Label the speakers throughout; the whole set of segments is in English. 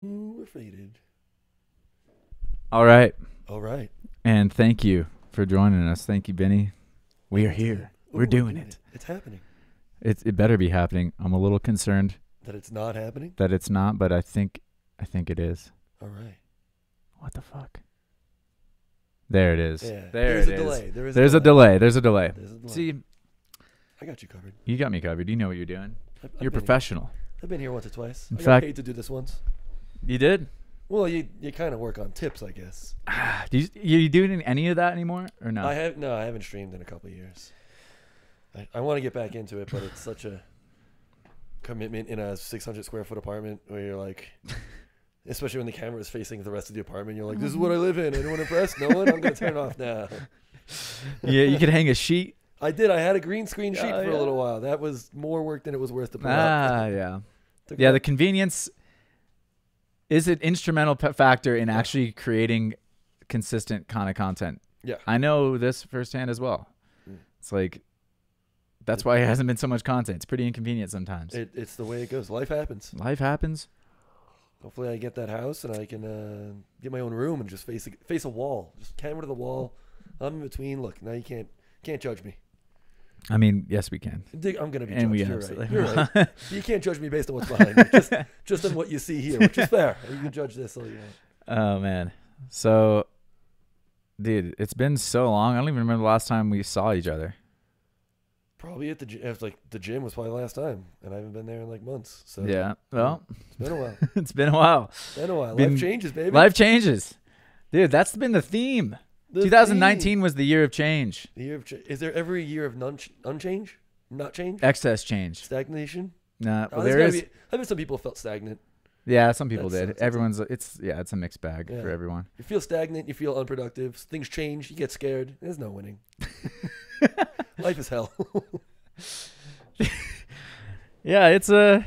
Speaker 1: Ooh, we're faded.
Speaker 2: All right.
Speaker 1: All right.
Speaker 2: And thank you for joining us. Thank you, Vinny. We are here.
Speaker 1: Ooh,
Speaker 2: We're doing it.
Speaker 1: It's happening.
Speaker 2: It better be happening. I'm a little concerned
Speaker 1: That it's not happening?
Speaker 2: that it's not, but I think it is.
Speaker 1: All right.
Speaker 2: What the fuck? There it is.
Speaker 1: Yeah.
Speaker 2: There
Speaker 1: There's
Speaker 2: it
Speaker 1: a
Speaker 2: is.
Speaker 1: delay.
Speaker 2: There's a delay. There's a delay.
Speaker 1: There's a delay.
Speaker 2: See,
Speaker 1: I got you covered.
Speaker 2: you got me covered. You know what you're doing. You're
Speaker 1: been
Speaker 2: professional.
Speaker 1: I've been here once or twice.
Speaker 2: In
Speaker 1: I got
Speaker 2: fact-
Speaker 1: paid to do this once.
Speaker 2: You did?
Speaker 1: Well, you kind of work on tips, I guess.
Speaker 2: You doing any of that anymore or no?
Speaker 1: I haven't streamed in a couple of years. I want to get back into it, but it's such a commitment in a 600 square foot apartment where you're like, especially when the camera is facing the rest of the apartment, you're like, this is what I live in. Anyone impressed? No one? I'm going to turn it off now.
Speaker 2: Yeah, you could hang a sheet.
Speaker 1: I did. I had a green screen sheet for
Speaker 2: yeah.
Speaker 1: a little while. That was more work than it was worth to put
Speaker 2: Ah,
Speaker 1: up.
Speaker 2: yeah.
Speaker 1: Took
Speaker 2: Yeah,
Speaker 1: about-
Speaker 2: the convenience is an instrumental factor in actually creating consistent kind of content.
Speaker 1: Yeah.
Speaker 2: I know this firsthand as well.
Speaker 1: Mm.
Speaker 2: It's like, that's why it hasn't been so much content. It's pretty inconvenient sometimes.
Speaker 1: It's the way it goes. Life happens.
Speaker 2: Life happens.
Speaker 1: Hopefully I get that house and I can get my own room and just face a wall. Just camera to the wall. I'm in between. Look, now you can't judge me.
Speaker 2: I mean, yes, we can.
Speaker 1: I'm gonna be
Speaker 2: And we
Speaker 1: judged. You're right.
Speaker 2: absolutely
Speaker 1: You're right. You can't judge me based on what's behind me. Just on what you see here, which is fair. You can judge this all you want.
Speaker 2: Oh, man. So, dude, it's been so long. I don't even remember the last time we saw each other.
Speaker 1: Probably at the gym. Like the gym was probably the last time, and I haven't been there in like months. So
Speaker 2: Yeah. Well,
Speaker 1: it's been a while.
Speaker 2: it's been a while.
Speaker 1: Been a while.
Speaker 2: Been-
Speaker 1: Life changes, baby.
Speaker 2: Life changes. Dude, that's been the theme.
Speaker 1: The
Speaker 2: 2019
Speaker 1: theme.
Speaker 2: was the year of change.
Speaker 1: The year of is there ever a year of unchange? Not change?
Speaker 2: Excess change.
Speaker 1: Stagnation?
Speaker 2: Nah, well,
Speaker 1: there's
Speaker 2: there
Speaker 1: gotta
Speaker 2: is.
Speaker 1: I bet some people felt stagnant.
Speaker 2: Yeah, some people
Speaker 1: That's-
Speaker 2: did.
Speaker 1: that's-
Speaker 2: Everyone's. It's a mixed bag
Speaker 1: Yeah.
Speaker 2: for everyone.
Speaker 1: You feel stagnant. You feel unproductive. Things change. You get scared. There's no winning. Life is hell.
Speaker 2: Yeah, it's a.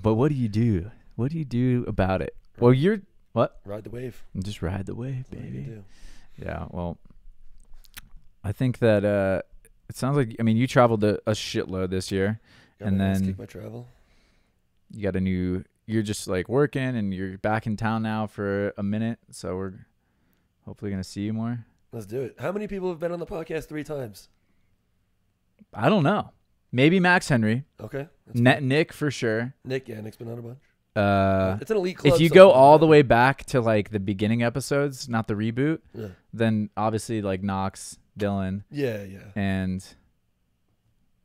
Speaker 2: But what do you do? What do you do about it? Well, you're what?
Speaker 1: Ride the wave.
Speaker 2: Just ride the wave,
Speaker 1: That's what you
Speaker 2: baby.
Speaker 1: do.
Speaker 2: Yeah. Well, I think that it sounds like. I mean, you traveled a shitload this year.
Speaker 1: Got
Speaker 2: And
Speaker 1: my ass
Speaker 2: then-
Speaker 1: kicked by travel.
Speaker 2: You got a new. You're just like working, and you're back in town now for a minute. So we're hopefully gonna see you more.
Speaker 1: Let's do it. How many people have been on the podcast 3 times?
Speaker 2: I don't know. Maybe Max Henry.
Speaker 1: Okay. That's cool.
Speaker 2: Nick for sure.
Speaker 1: Nick, yeah, Nick's been on a bunch.
Speaker 2: Uh,
Speaker 1: It's an elite club.
Speaker 2: if you
Speaker 1: so
Speaker 2: go
Speaker 1: far,
Speaker 2: all
Speaker 1: right?
Speaker 2: the way back to like the beginning episodes, not the reboot,
Speaker 1: Yeah.
Speaker 2: then obviously like Knox, Dylan,
Speaker 1: Yeah.
Speaker 2: and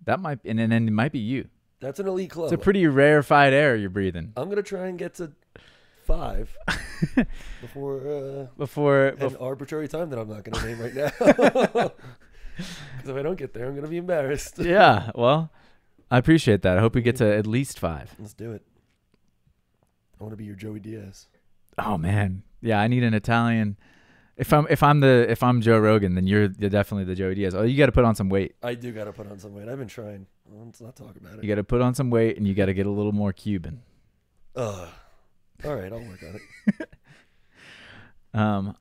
Speaker 2: that might and then it might be you.
Speaker 1: That's an elite club.
Speaker 2: It's a pretty rarefied air you're breathing.
Speaker 1: I'm gonna try and get to 5 before an arbitrary time that I'm not gonna name right now. Because if I don't get there, I'm gonna be embarrassed.
Speaker 2: Yeah, well, I appreciate that. I hope we get to at least 5.
Speaker 1: Let's do it. I want to be your Joey Diaz.
Speaker 2: Oh man, yeah, I need an Italian. If I'm Joe Rogan, then you're definitely the Joey Diaz. Oh, you got to put on some weight.
Speaker 1: I do gotta put on some weight. I've been trying. Let's not talk about it.
Speaker 2: You got to put on some weight, and you got to get a little more Cuban.
Speaker 1: All right, I'll work on it.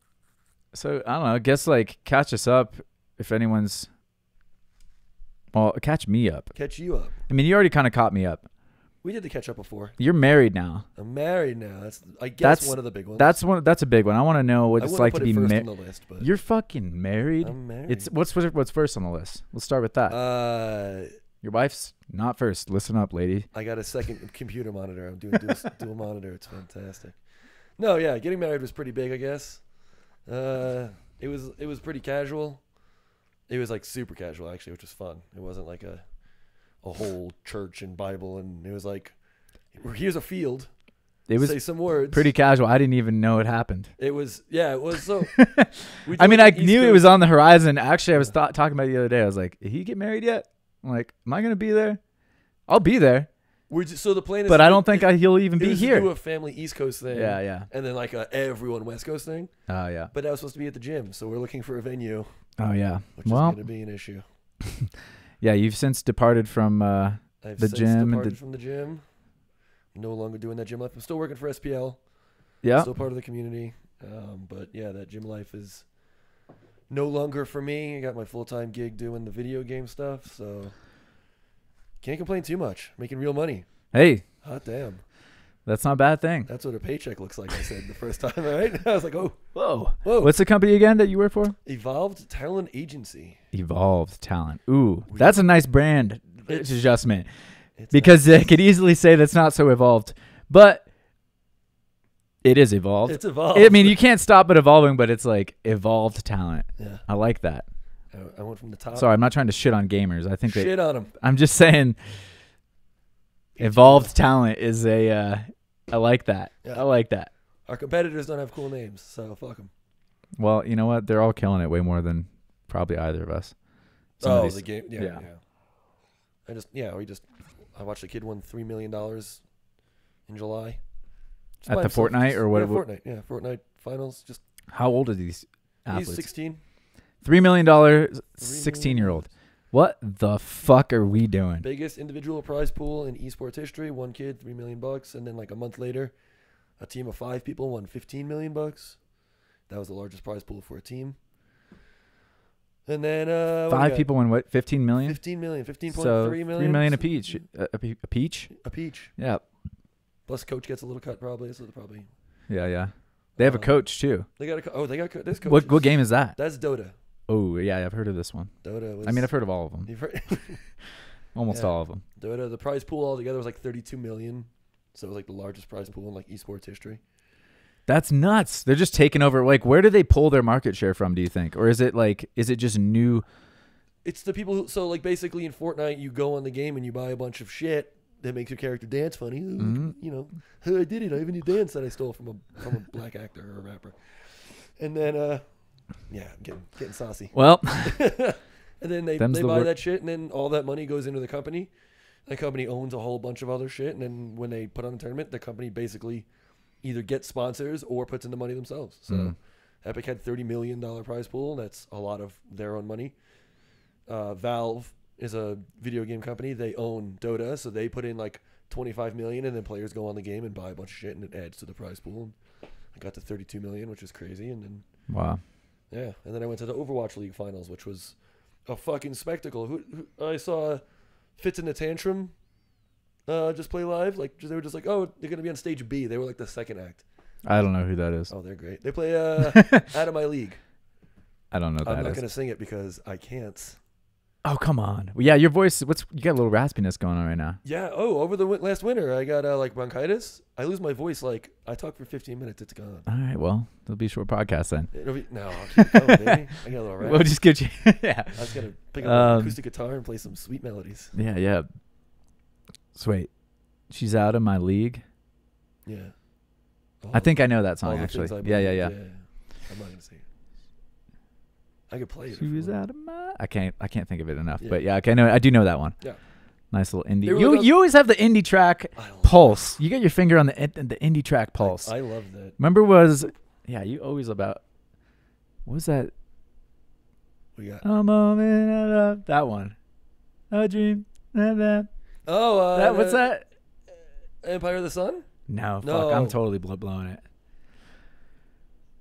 Speaker 2: So I don't know. I guess like catch us up if anyone's. Well, catch me up.
Speaker 1: Catch you up.
Speaker 2: I mean, you already kind of caught me up.
Speaker 1: We did the catch up before.
Speaker 2: You're married now.
Speaker 1: I'm married now. I guess one of the big ones.
Speaker 2: That's a big one. I want to know what
Speaker 1: I
Speaker 2: it's
Speaker 1: wouldn't
Speaker 2: like
Speaker 1: put
Speaker 2: to be
Speaker 1: it first
Speaker 2: married.
Speaker 1: on the list, but
Speaker 2: You're fucking married.
Speaker 1: I'm married.
Speaker 2: It's what's first on the list. Let's start with that. Your wife's not first. Listen up, lady.
Speaker 1: I got a second computer monitor. I'm doing dual monitor. It's fantastic. No, yeah, getting married was pretty big, I guess. It was pretty casual. It was like super casual actually, which was fun. It wasn't like a whole church and Bible, and it was like, here's a field.
Speaker 2: It was
Speaker 1: say some words.
Speaker 2: pretty casual. I didn't even know it happened.
Speaker 1: It was so. we
Speaker 2: I mean,
Speaker 1: did
Speaker 2: I
Speaker 1: the East
Speaker 2: knew it
Speaker 1: Coast-
Speaker 2: was on the horizon. Actually, I was talking about it the other day. I was like, did he get married yet? I'm like, am I going to be there? I'll be there.
Speaker 1: So the plan is,
Speaker 2: But I don't think he'll even be
Speaker 1: to
Speaker 2: here.
Speaker 1: do a family East Coast thing.
Speaker 2: Yeah.
Speaker 1: And then like a everyone West Coast thing.
Speaker 2: Oh, yeah.
Speaker 1: But that was supposed to be at the gym, so we're looking for a venue,
Speaker 2: Oh, yeah.
Speaker 1: which is
Speaker 2: Well,
Speaker 1: going to be an issue.
Speaker 2: yeah, you've since departed from
Speaker 1: I've
Speaker 2: the
Speaker 1: since
Speaker 2: gym and
Speaker 1: departed from the gym. No longer doing that gym life. I'm still working for SPL.
Speaker 2: yeah.
Speaker 1: Still part of the community. But yeah, that gym life is no longer for me. I got my full-time gig doing the video game stuff, so can't complain too much. Making real money.
Speaker 2: Hey,
Speaker 1: Hot damn.
Speaker 2: That's not a bad thing.
Speaker 1: That's what a paycheck looks like, I said the first time, all right? I was like, oh.
Speaker 2: Whoa.
Speaker 1: Whoa.
Speaker 2: What's the company again that you work for?
Speaker 1: Evolved Talent Agency.
Speaker 2: Evolved Talent. Ooh, that's a nice brand adjustment.
Speaker 1: It's
Speaker 2: Because they could easily say that's not so evolved. But it is evolved.
Speaker 1: It's evolved.
Speaker 2: I mean, you can't stop but evolving, but it's like evolved talent.
Speaker 1: Yeah.
Speaker 2: I like that.
Speaker 1: I went from the top.
Speaker 2: Sorry, I'm not trying to shit on gamers. I think
Speaker 1: Shit on them.
Speaker 2: I'm just saying evolved talent is a I like that.
Speaker 1: Yeah.
Speaker 2: I like that.
Speaker 1: Our competitors don't have cool names, so fuck them.
Speaker 2: Well, you know what? They're all killing it way more than probably either of us.
Speaker 1: Oh, the game. Yeah,
Speaker 2: yeah.
Speaker 1: I watched a kid won $3 million in July. Just
Speaker 2: At
Speaker 1: by
Speaker 2: the
Speaker 1: himself.
Speaker 2: Fortnite or what?
Speaker 1: Yeah, Fortnite. Yeah, Fortnite finals. Just
Speaker 2: How old are these athletes?
Speaker 1: he's 16.
Speaker 2: $3 million, 16-year-old. What the fuck are we doing?
Speaker 1: Biggest individual prize pool in esports history. One kid, $3 million, and then like a month later, a team of 5 people won $15 million. That was the largest prize pool for a team. And then
Speaker 2: 5 people win what? 15 million?
Speaker 1: 15 million, 15.3
Speaker 2: So
Speaker 1: million.
Speaker 2: 3 million a peach. A peach?
Speaker 1: A peach.
Speaker 2: Yeah.
Speaker 1: Plus, coach gets a little cut probably. So probably.
Speaker 2: Yeah, yeah. They have a coach too.
Speaker 1: They got this coach.
Speaker 2: What game is that?
Speaker 1: That's Dota.
Speaker 2: Oh, yeah, I've heard of this one.
Speaker 1: Dota was.
Speaker 2: I mean, I've heard of all of them.
Speaker 1: You've heard,
Speaker 2: Almost
Speaker 1: Yeah.
Speaker 2: all of them.
Speaker 1: Dota. The prize pool altogether was like 32 million. So it was like the largest prize pool in like esports history.
Speaker 2: That's nuts. They're just taking over. Like, where do they pull their market share from, do you think? Or is it just new?
Speaker 1: It's the people who, so like basically in Fortnite, you go on the game and you buy a bunch of shit that makes your character dance funny. You know, I did it. I have a new dance that I stole from a black actor or a rapper. And then, yeah, I'm getting saucy.
Speaker 2: Well,
Speaker 1: And then they buy that shit, and then all that money goes into the company. The company owns a whole bunch of other shit, and then when they put on a tournament, the company basically either gets sponsors or puts in the money themselves. So Epic had $30 million prize pool. That's a lot of their own money. Valve is a video game company. They own Dota, so they put in like $25 million, and then players go on the game and buy a bunch of shit, and it adds to the prize pool. I got to $32 million, which is crazy. And then
Speaker 2: wow.
Speaker 1: yeah, and then I went to the Overwatch League finals, which was a fucking spectacle. Who I saw Fits in the Tantrum just play live. Like they were just like, oh, they're gonna be on stage B. They were like the second act.
Speaker 2: I don't know who that is.
Speaker 1: Oh, they're great. They play Out of My League.
Speaker 2: I don't know who that
Speaker 1: I'm not
Speaker 2: is.
Speaker 1: gonna sing it because I can't.
Speaker 2: Oh, come on. Well, yeah, your voice, you got a little raspiness going on right now.
Speaker 1: Yeah. Oh, over the last winter, I got like bronchitis. I lose my voice. Like I talk for 15 minutes, it's gone.
Speaker 2: All right, well, it'll be a short podcast then.
Speaker 1: No, I'll keep going, baby. I got a little rap.
Speaker 2: We'll just get you. Yeah.
Speaker 1: I was gonna pick up an acoustic guitar and play some sweet melodies.
Speaker 2: Yeah, yeah. So wait, she's out of my league.
Speaker 1: Yeah.
Speaker 2: I think I know that
Speaker 1: All
Speaker 2: song
Speaker 1: the
Speaker 2: actually.
Speaker 1: Things I
Speaker 2: Yeah.
Speaker 1: Believe. I'm not gonna sing it. I could play it.
Speaker 2: She was out of my. I can't think of it enough.
Speaker 1: Yeah.
Speaker 2: But yeah, okay, I do know that one.
Speaker 1: Yeah.
Speaker 2: Nice little indie.
Speaker 1: They were like
Speaker 2: You always have the indie track
Speaker 1: I love
Speaker 2: pulse. You got your finger on the indie track pulse.
Speaker 1: I love that.
Speaker 2: Remember you always about. What was that?
Speaker 1: We got
Speaker 2: A moment of love. That one. A dream. What's that?
Speaker 1: Empire of the Sun?
Speaker 2: No,
Speaker 1: No.
Speaker 2: fuck. I'm totally blowing it.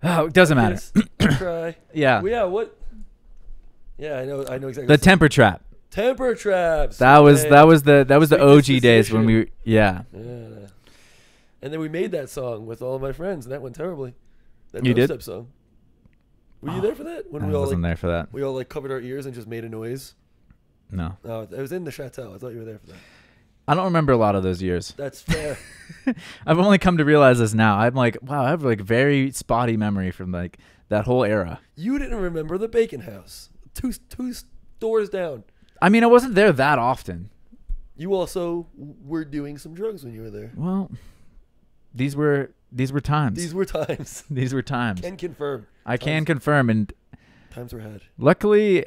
Speaker 2: Oh, it doesn't matter.
Speaker 1: Try.
Speaker 2: Yeah.
Speaker 1: Well, yeah. What? Yeah, I know exactly.
Speaker 2: The temper trap.
Speaker 1: Temper traps.
Speaker 2: That was
Speaker 1: Yeah.
Speaker 2: the
Speaker 1: Sweet
Speaker 2: OG days when
Speaker 1: Disposition.
Speaker 2: yeah.
Speaker 1: Yeah. And then we made that song with all of my friends, and that went terribly. That
Speaker 2: You did?
Speaker 1: dubstep song. Were you there for that? When
Speaker 2: I wasn't there for that.
Speaker 1: we all like covered our ears and just made a noise.
Speaker 2: No.
Speaker 1: Oh, it was in the chateau. I thought you were there for that.
Speaker 2: I don't remember a lot of those years.
Speaker 1: That's fair.
Speaker 2: I've only come to realize this now. I'm like, wow, I have like very spotty memory from like that whole era.
Speaker 1: You didn't remember the Bacon House. Two doors down.
Speaker 2: I mean, I wasn't there that often.
Speaker 1: You also were doing some drugs when you were there.
Speaker 2: Well, these were times.
Speaker 1: These were times.
Speaker 2: These were times.
Speaker 1: Can confirm.
Speaker 2: I can confirm, and
Speaker 1: Times were had.
Speaker 2: luckily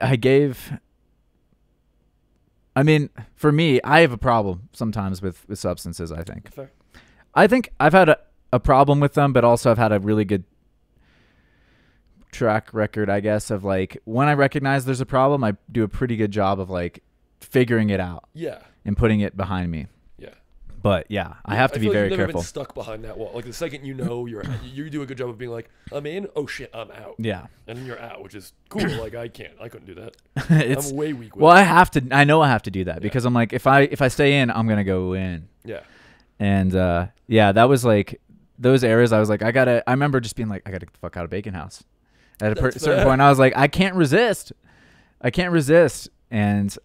Speaker 2: I mean, for me, I have a problem sometimes with substances, I think.
Speaker 1: Fair.
Speaker 2: I think I've had a problem with them, but also I've had a really good track record, I guess, of like when I recognize there's a problem, I do a pretty good job of like figuring it out
Speaker 1: Yeah.
Speaker 2: and putting it behind me.
Speaker 1: Yeah.
Speaker 2: But yeah, I have to be
Speaker 1: feel like
Speaker 2: very
Speaker 1: you've never
Speaker 2: careful.
Speaker 1: been stuck behind that wall. Like the second you know you do a good job of being like, I'm in. Oh shit, I'm out.
Speaker 2: Yeah.
Speaker 1: And then you're out, which is cool. Like I couldn't do that.
Speaker 2: It's
Speaker 1: I'm way weak with
Speaker 2: well,
Speaker 1: it.
Speaker 2: I know I have to do that because I'm like if I stay in, I'm going to go in.
Speaker 1: Yeah.
Speaker 2: And yeah, that was like those eras. I was like, I remember just being like, I gotta get the fuck out of Bacon House. At a certain point, I was like, I can't resist. And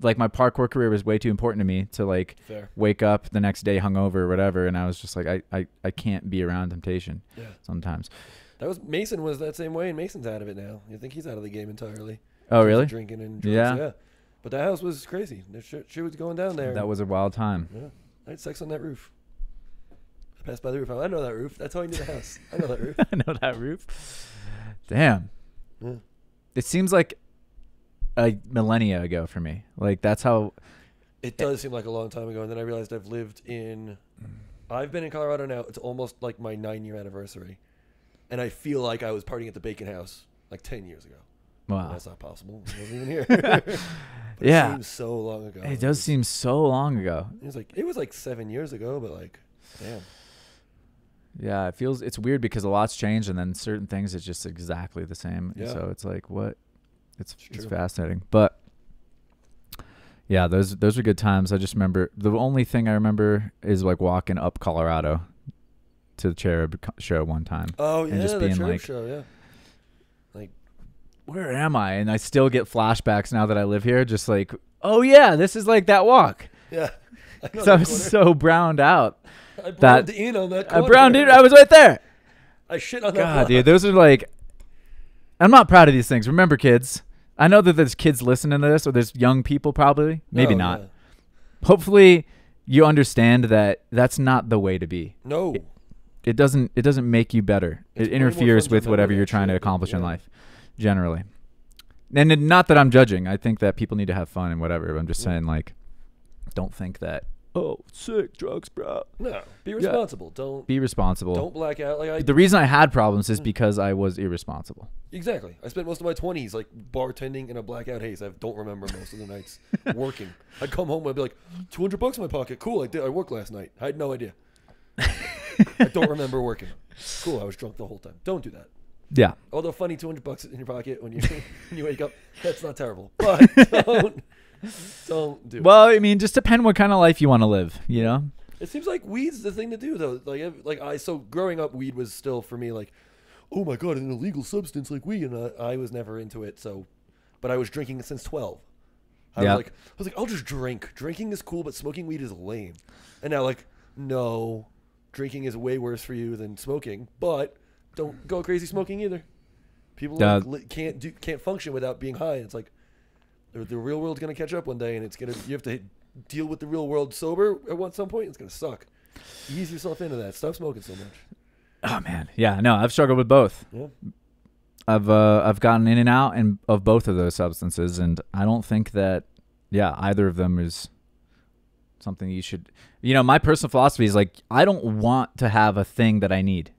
Speaker 2: like my parkour career was way too important to me to like wake up the next day hungover or whatever. And I was just like, I can't be around temptation sometimes.
Speaker 1: Mason was that same way, and Mason's out of it now. You think he's out of the game entirely?
Speaker 2: Oh, really?
Speaker 1: Drinking and drugs, yeah. But that house was crazy. She was going down there.
Speaker 2: That was a wild time.
Speaker 1: Yeah. I had sex on that roof. I passed by the roof. I know that roof. That's how I knew the house. I know that roof.
Speaker 2: I know that roof. Damn.
Speaker 1: Yeah.
Speaker 2: It seems like a millennia ago for me. Like that's how.
Speaker 1: It does seem like a long time ago, and then I realized I've been in Colorado now. It's almost like my 9-year anniversary, and I feel like I was partying at the Bacon House like 10 years ago.
Speaker 2: Wow,
Speaker 1: that's not possible. I wasn't even here. But
Speaker 2: yeah,
Speaker 1: it seems so long ago.
Speaker 2: It does seem so long ago.
Speaker 1: It was like 7 years ago, but like, damn.
Speaker 2: Yeah, it's weird because a lot's changed, and then certain things it's just exactly the same. Yeah. So it's like what, it's fascinating, but. Yeah, those were good times. I just remember the only thing I remember is like walking up Colorado to the Cherub show one time.
Speaker 1: Oh yeah,
Speaker 2: and just being
Speaker 1: the Cherub
Speaker 2: like,
Speaker 1: show, yeah. Like,
Speaker 2: where am I? And I still get flashbacks now that I live here. Just like, oh yeah, this is like that walk.
Speaker 1: Yeah,
Speaker 2: I was so browned out.
Speaker 1: I browned in on that corner.
Speaker 2: I browned in. I was right there.
Speaker 1: I shit on that.
Speaker 2: God, dude, those are like. I'm not proud of these things. Remember, kids. I know that there's kids listening to this, or there's young people probably. Maybe not. Yeah. Hopefully, you understand that that's not the way to be.
Speaker 1: No,
Speaker 2: it doesn't make you better. It interferes with whatever you're trying to accomplish in life, generally. And not that I'm judging. I think that people need to have fun and whatever. But I'm just saying, like, don't think that. Oh, sick drugs, bro.
Speaker 1: No, be responsible. Don't
Speaker 2: be responsible.
Speaker 1: Don't black out. Like
Speaker 2: the reason I had problems is because I was irresponsible.
Speaker 1: Exactly. I spent most of my 20s like bartending in a blackout haze. I don't remember most of the nights working. I'd come home and I'd be like, $200 in my pocket. Cool. I worked last night. I had no idea. I don't remember working. Cool. I was drunk the whole time. Don't do that.
Speaker 2: Yeah.
Speaker 1: Although funny, $200 in your pocket when you wake up, that's not terrible. But don't do it.
Speaker 2: Well, I mean, just depend what kind of life you want to live, you know?
Speaker 1: It seems like weed's the thing to do, though. So growing up, weed was still, for me, like, oh, my God, an illegal substance like weed. And I was never into it, but I was drinking it since 12. I was like, I'll just drink. Drinking is cool, but smoking weed is lame. And now, like, no, drinking is way worse for you than smoking, but don't go crazy smoking either. People can't function without being high. It's like, the real world's going to catch up one day, and you have to deal with the real world sober at some point. It's going to suck. Ease yourself into that. Stop smoking so much.
Speaker 2: Oh man. Yeah, no, I've struggled with both.
Speaker 1: Yeah.
Speaker 2: I've gotten in and out of both of those substances, and I don't think that either of them is something you should, my personal philosophy is like, I don't want to have a thing that I need,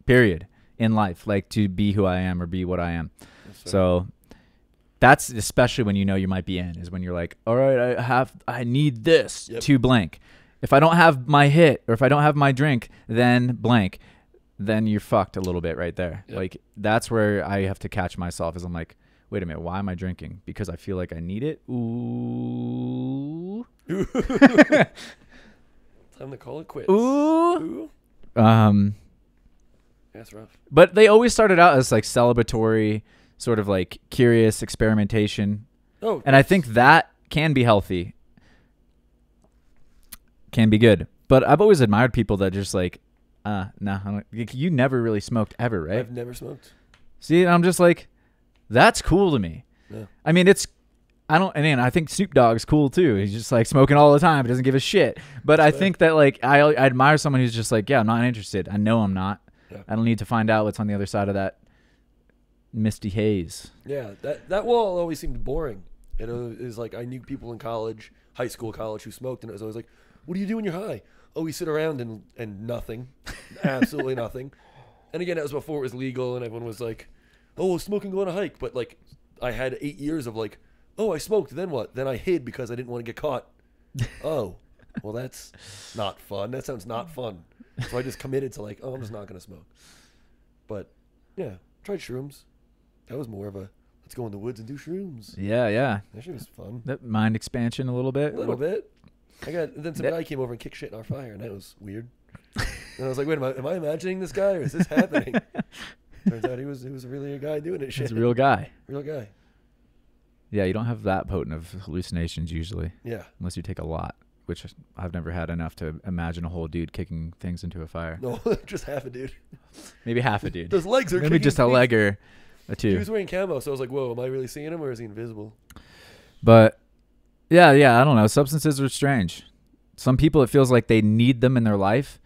Speaker 2: period, in life, like to be who I am or be what I am. So that's especially when you might be in, is when you're like, all right, I need this to blank. If I don't have my hit or if I don't have my drink, then blank, then you're fucked a little bit right there. Yep. Like that's where I have to catch myself, is I'm like, wait a minute, why am I drinking? Because I feel like I need it. Ooh.
Speaker 1: Time to call it quits.
Speaker 2: Ooh.
Speaker 1: That's rough.
Speaker 2: But they always started out as like celebratory, sort of like curious experimentation.
Speaker 1: Oh,
Speaker 2: and I think that can be healthy, can be good. But I've always admired people that just like, no, you never really smoked ever, right?
Speaker 1: I've never smoked.
Speaker 2: See, I'm just like, that's cool to me.
Speaker 1: Yeah.
Speaker 2: I mean, I think Snoop Dogg's cool too. He's just like smoking all the time. He doesn't give a shit. But I think that like, I admire someone who's just like, yeah, I'm not interested. I know I'm not. Yeah. I don't need to find out what's on the other side of that misty haze.
Speaker 1: Yeah, that wall always seemed boring. It was like, I knew people in college, high school, college, who smoked, and it was always like, what do you do when you're high? Oh, we sit around and nothing. Absolutely nothing. And again, that was before it was legal, and everyone was like, oh, smoking, go on a hike. But like, I had 8 years of like, oh, I smoked, then what? Then I hid because I didn't want to get caught. Oh, well, that's not fun. That sounds not fun. So I just committed to like, oh, I'm just not going to smoke. But yeah, tried shrooms. That was more of a, let's go in the woods and do shrooms.
Speaker 2: Yeah.
Speaker 1: That shit was fun.
Speaker 2: That mind expansion a little bit.
Speaker 1: A little bit. And then some guy came over and kicked shit in our fire, and that was weird. And I was like, wait, am I imagining this guy, or is this happening? Turns out he was really a guy doing it. Shit.
Speaker 2: He's a real guy.
Speaker 1: Real guy.
Speaker 2: Yeah, you don't have that potent of hallucinations usually.
Speaker 1: Yeah.
Speaker 2: Unless you take a lot, which I've never had enough to imagine a whole dude kicking things into a fire.
Speaker 1: No, just half a dude.
Speaker 2: Maybe half a dude.
Speaker 1: Those legs are
Speaker 2: maybe just a leg or a two.
Speaker 1: He was wearing camo, so I was like, whoa, am I really seeing him, or is he invisible?
Speaker 2: But yeah, I don't know. Substances are strange. Some people, it feels like they need them in their life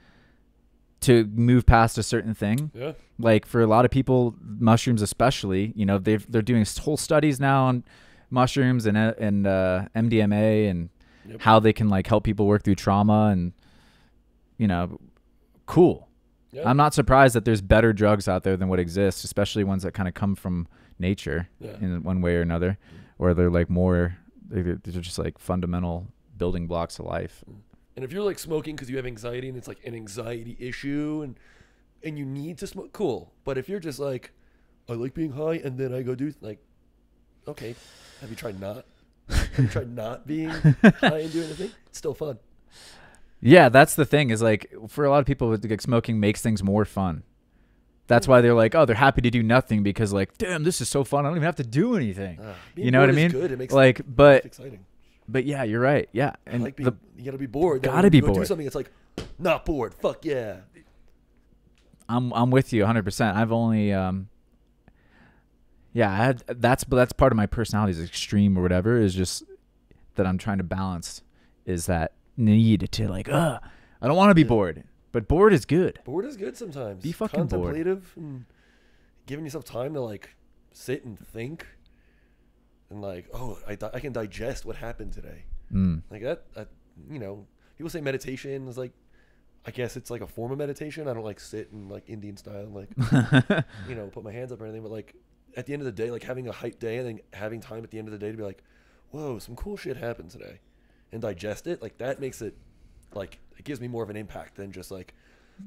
Speaker 2: to move past a certain thing.
Speaker 1: Yeah.
Speaker 2: Like for a lot of people, mushrooms especially, you know, they're doing whole studies now on mushrooms and MDMA and how they can like help people work through trauma and, you know, cool. Yep. I'm not surprised that there's better drugs out there than what exists, especially ones that kind of come from nature in one way or another, or they're like more, they're just like fundamental building blocks of life.
Speaker 1: And if you're like smoking because you have anxiety and it's like an anxiety issue and you need to smoke, cool. But if you're just like, I like being high and then I go do like, okay, have you tried not? Have you tried not being high and doing anything? It's still fun.
Speaker 2: Yeah, that's the thing is like for a lot of people, like, smoking makes things more fun. That's why they're like, oh, they're happy to do nothing because like, damn, this is so fun. I don't even have to do anything. You know what I mean?
Speaker 1: Good. It makes
Speaker 2: like,
Speaker 1: it exciting.
Speaker 2: But yeah, you're right. Yeah, and
Speaker 1: like you gotta be bored.
Speaker 2: Gotta be bored.
Speaker 1: Do something. It's like not bored. Fuck yeah.
Speaker 2: I'm with you 100%. I've only that's part of my personality is extreme or whatever, is just that I'm trying to balance is that need to like I don't want to be bored, but bored is good.
Speaker 1: Bored is good sometimes.
Speaker 2: Be fucking
Speaker 1: contemplative and giving yourself time to like sit and think and like, oh, I can digest what happened today. Like that, you know, people say meditation is like, I guess it's like a form of meditation. I don't like sit and like Indian style, like, you know, put my hands up or anything. But like at the end of the day, like having a hype day and then having time at the end of the day to be like, whoa, some cool shit happened today, and digest it. Like that makes it like, it gives me more of an impact than just like,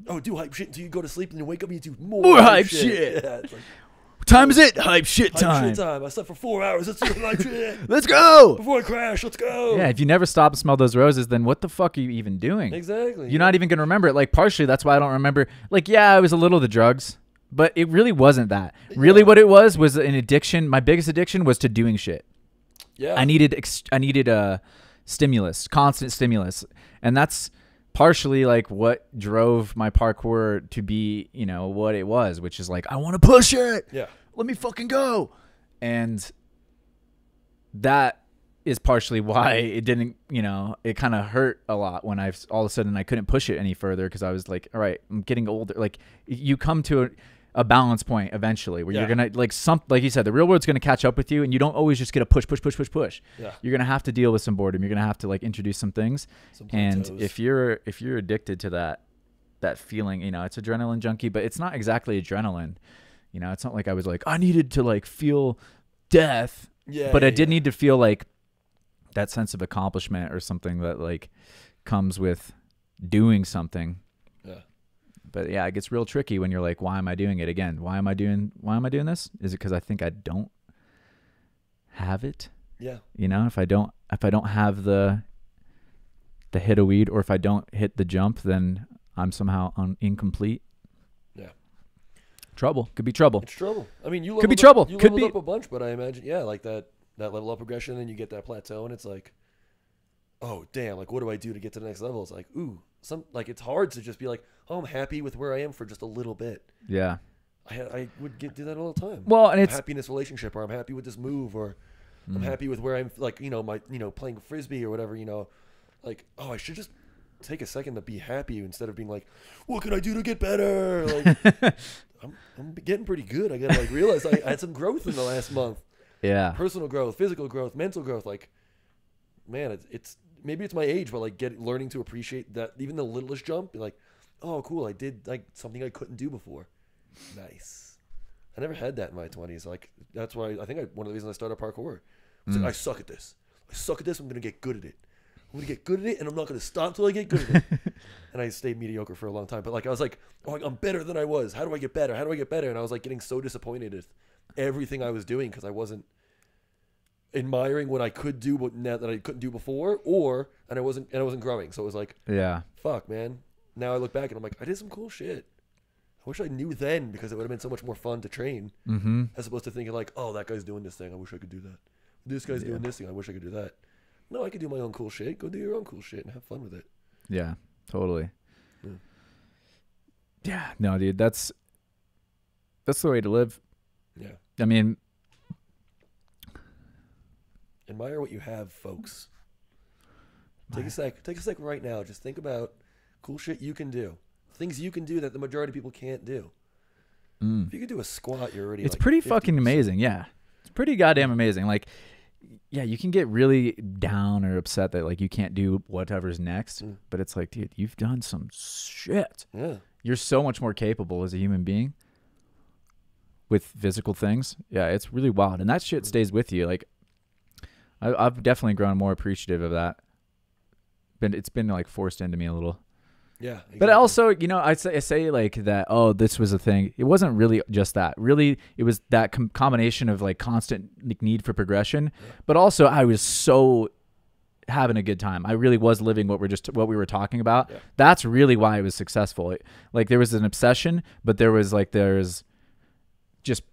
Speaker 1: oh, do hype shit until you go to sleep and you wake up and you do more hype shit. Yeah, it's like,
Speaker 2: what time is it? Hype shit time.
Speaker 1: Hype shit time. I slept for 4 hours. Let's do hype shit.
Speaker 2: Let's go.
Speaker 1: Before I crash, let's go.
Speaker 2: Yeah, if you never stop and smell those roses, then what the fuck are you even doing?
Speaker 1: Exactly.
Speaker 2: You're not even going to remember it. Like, partially, that's why I don't remember. Like, yeah, it was a little of the drugs, but it really wasn't that. Really what it was an addiction. My biggest addiction was to doing shit.
Speaker 1: Yeah.
Speaker 2: I needed stimulus, constant stimulus. And that's partially like what drove my parkour to be, you know, what it was, which is like, I want to push it.
Speaker 1: Yeah.
Speaker 2: Let me fucking go. And that is partially why it didn't, you know, it kind of hurt a lot when all of a sudden I couldn't push it any further because I was like, all right, I'm getting older. Like you come to a balance point eventually where you're going to like you said, the real world's going to catch up with you and you don't always just get a push.
Speaker 1: Yeah.
Speaker 2: You're going to have to deal with some boredom. You're going to have to like introduce some things. And if you're addicted to that feeling, you know, it's adrenaline junkie, but it's not exactly adrenaline. You know, it's not like I was like, I needed to like feel death. Yeah. But I did need to feel like that sense of accomplishment or something that like comes with doing something.
Speaker 1: Yeah.
Speaker 2: But yeah, it gets real tricky when you're like, why am I doing it again? Why am I doing this? Is it because I think I don't have it?
Speaker 1: Yeah.
Speaker 2: You know, if I don't have the hit of weed, or if I don't hit the jump, then I'm somehow incomplete.
Speaker 1: Yeah.
Speaker 2: Trouble. Could be trouble.
Speaker 1: It's trouble. I mean, you
Speaker 2: could be trouble.
Speaker 1: You
Speaker 2: could
Speaker 1: leveled
Speaker 2: be
Speaker 1: up a bunch, but I imagine, yeah, like that level up progression, and you get that plateau, and it's like, oh damn, like what do I do to get to the next level? It's like, ooh, it's hard to just be like, oh, I'm happy with where I am for just a little bit.
Speaker 2: Yeah.
Speaker 1: I would do that all the time.
Speaker 2: Well, and it's
Speaker 1: happy in this relationship, or I'm happy with this move, or I'm happy with where I'm, like, you know, playing Frisbee or whatever, you know, like, oh, I should just take a second to be happy instead of being like, what can I do to get better? Like, I'm getting pretty good. I gotta like realize I had some growth in the last month.
Speaker 2: Yeah.
Speaker 1: Personal growth, physical growth, mental growth. Like, man, it's maybe it's my age, but like learning to appreciate that even the littlest jump. Be like, oh, cool, I did like something I couldn't do before. Nice. I never had that in my 20s. Like, that's why I think one of the reasons I started parkour was like, I suck at this. I'm gonna get good at it. I'm gonna get good at it, and I'm not gonna stop till I get good at it. And I stayed mediocre for a long time. But like, I was like, oh, I'm better than I was. How do I get better? And I was like getting so disappointed with everything I was doing because I wasn't. admiring what I could do, but now that I couldn't do before, and I wasn't growing. So it was like,
Speaker 2: Yeah.
Speaker 1: fuck, man. Now I look back and I'm like, I did some cool shit. I wish I knew then, because it would have been so much more fun to train, as opposed to thinking like, oh, that guy's doing this thing, I wish I could do that. This guy's doing this thing, I wish I could do that. No, I could do my own cool shit. Go do your own cool shit and have fun with it.
Speaker 2: Yeah, totally. Yeah, no, dude, that's the way to live.
Speaker 1: Yeah.
Speaker 2: I mean,
Speaker 1: admire what you have, folks. Take a sec right now. Just think about cool shit you can do. Things you can do that the majority of people can't do. If you can do a squat, you're already.
Speaker 2: It's
Speaker 1: like
Speaker 2: pretty
Speaker 1: 50%.
Speaker 2: Fucking amazing. Yeah, it's pretty goddamn amazing. Like, yeah, you can get really down or upset that like you can't do whatever's next, but it's like, dude, you've done some shit.
Speaker 1: Yeah.
Speaker 2: You're so much more capable as a human being with physical things. Yeah, it's really wild, and that shit stays with you. Like, I've definitely grown more appreciative of that. It's been like forced into me a little.
Speaker 1: Yeah. Exactly.
Speaker 2: But also, you know, I say like that, oh, this was a thing. It wasn't really just that. Really, it was that combination of like constant need for progression. Yeah. But also, I was so having a good time. I really was living what we were talking about. Yeah. That's really why I was successful. Like there was an obsession, but there's just,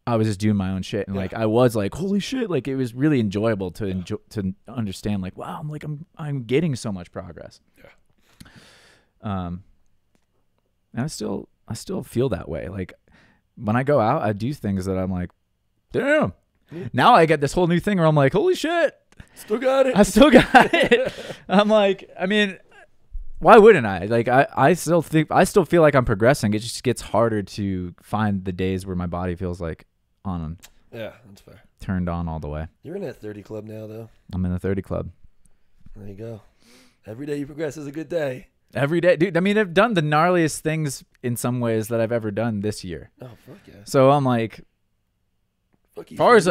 Speaker 2: I was just doing my own shit, and like I was like, holy shit! Like it was really enjoyable to to understand. Like, wow, I'm getting so much progress.
Speaker 1: Yeah.
Speaker 2: And I still feel that way. Like when I go out, I do things that I'm like, damn. Now I get this whole new thing where I'm like, holy shit!
Speaker 1: Still got it.
Speaker 2: I still got it. I'm like, I mean, why wouldn't I? Like I still feel like I'm progressing. It just gets harder to find the days where my body feels like on.
Speaker 1: Yeah, that's fair.
Speaker 2: Turned on all the way.
Speaker 1: You're in that 30 club now, though.
Speaker 2: I'm in the 30 club.
Speaker 1: There you go. Every day you progress is a good day.
Speaker 2: Every day, dude. I mean, I've done the gnarliest things in some ways that I've ever done this year.
Speaker 1: Oh, fuck yeah.
Speaker 2: So I'm like, far as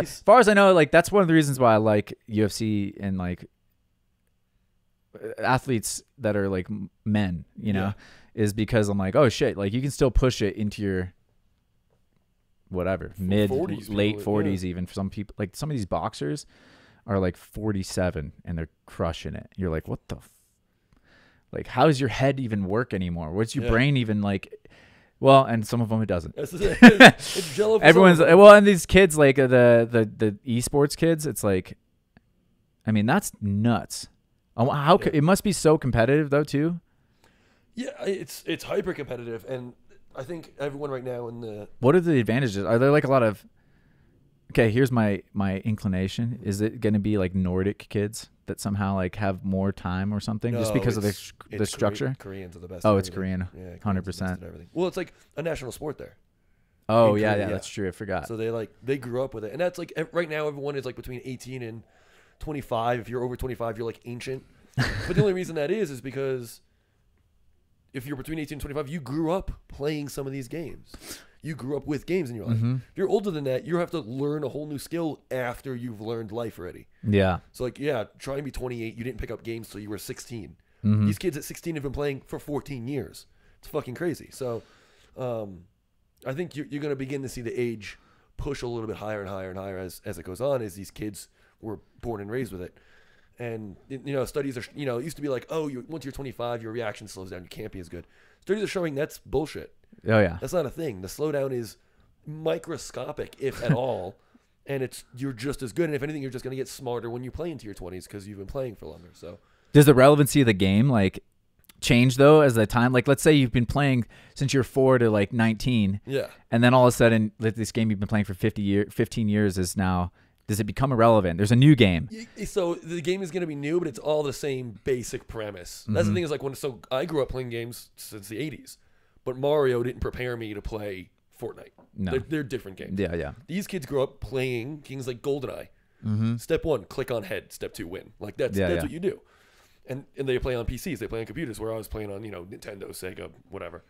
Speaker 2: I know, like that's one of the reasons why I like UFC and like athletes that are like men, you know, is because I'm like, oh shit, like you can still push it into your whatever mid
Speaker 1: 40s,
Speaker 2: late 40s even for some people. Like some of these boxers are like 47 and they're crushing it. You're like, what the like how does your head even work anymore? What's your brain even like? Well, and some of them it doesn't.
Speaker 1: It's jello.
Speaker 2: Everyone's well, and these kids like the esports kids, it's like, I mean, that's nuts. How it must be so competitive though too.
Speaker 1: Yeah, it's hyper competitive, and I think everyone right now in the.
Speaker 2: What are the advantages? Are there like a lot of? Okay, here's my inclination. Is it going to be like Nordic kids that somehow like have more time or something just because of the structure?
Speaker 1: Koreans are the best.
Speaker 2: Oh, it's Korean.
Speaker 1: Yeah,
Speaker 2: 100%.
Speaker 1: Well, it's like a national sport there.
Speaker 2: Oh yeah, that's true. I forgot.
Speaker 1: So they grew up with it, and that's like right now everyone is like between 18 and 25. If you're over 25, you're like ancient. But the only reason that is because if you're between 18 and 25, you grew up playing some of these games. You grew up with games in your life. If you're older than that, you have to learn a whole new skill after you've learned life already.
Speaker 2: Yeah.
Speaker 1: So like, try and be 28. You didn't pick up games till you were 16. These kids at 16 have been playing for 14 years. It's fucking crazy. So I think you're going to begin to see the age push a little bit higher and higher and higher as it goes on, as these kids were born and raised with it. And, studies are, it used to be like, oh, once you're 25, your reaction slows down. You can't be as good. Studies are showing that's bullshit.
Speaker 2: Oh, yeah.
Speaker 1: That's not a thing. The slowdown is microscopic, if at all. And you're just as good. And if anything, you're just going to get smarter when you play into your 20s because you've been playing for longer. So,
Speaker 2: does the relevancy of the game, like, change, though, as the time? Like, let's say you've been playing since you're 4 to, like, 19.
Speaker 1: Yeah.
Speaker 2: And then all of a sudden, like, this game you've been playing for 15 years is now... Does it become irrelevant? There's a new game.
Speaker 1: So the game is going to be new, but it's all the same basic premise. That's the thing is like I grew up playing games since the 80s, but Mario didn't prepare me to play Fortnite.
Speaker 2: No.
Speaker 1: They're different games.
Speaker 2: Yeah.
Speaker 1: These kids grow up playing games like GoldenEye. Step 1, click on head. Step 2, win. Like that's what you do. And they play on PCs. They play on computers where I was playing on, Nintendo, Sega, whatever.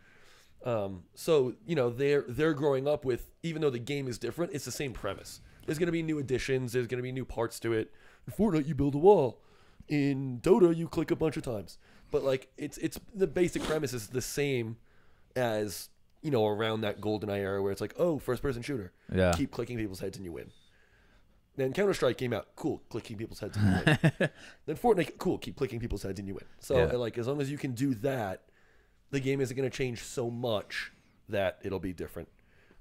Speaker 1: So, they're growing up with, even though the game is different, it's the same premise. There's going to be new additions. There's going to be new parts to it. In Fortnite, you build a wall. In Dota, you click a bunch of times. But like, it's the basic premise is the same as, around that GoldenEye era where it's like, oh, first-person shooter.
Speaker 2: Yeah.
Speaker 1: Keep clicking people's heads and you win. then Counter-Strike came out, cool, clicking people's heads and you win. Then Fortnite, cool, keep clicking people's heads and you win. So like as long as you can do that, the game isn't going to change so much that it'll be different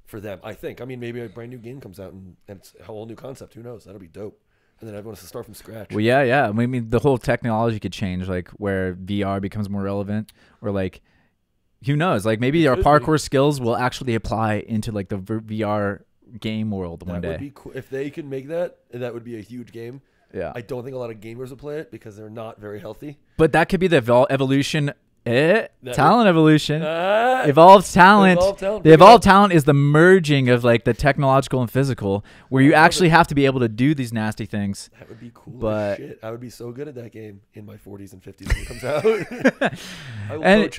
Speaker 1: for them. I think. I mean, maybe a brand new game comes out and it's a whole new concept. Who knows? That'll be dope. And then everyone has to start from scratch.
Speaker 2: Well, yeah. I mean, the whole technology could change, like where VR becomes more relevant, or like, who knows? Like maybe our parkour skills will actually apply into like the VR game world one day.
Speaker 1: That would be cool. If they can make that, that would be a huge game.
Speaker 2: Yeah.
Speaker 1: I don't think a lot of gamers will play it because they're not very healthy.
Speaker 2: But that could be the evolution. Talent evolution.
Speaker 1: Evolved talent.
Speaker 2: The evolved talent is the merging of like the technological and physical, where you actually have to be able to do these nasty things.
Speaker 1: That would be cool.
Speaker 2: But
Speaker 1: shit. I would be so good at that game in my 40s and 50s when it comes out.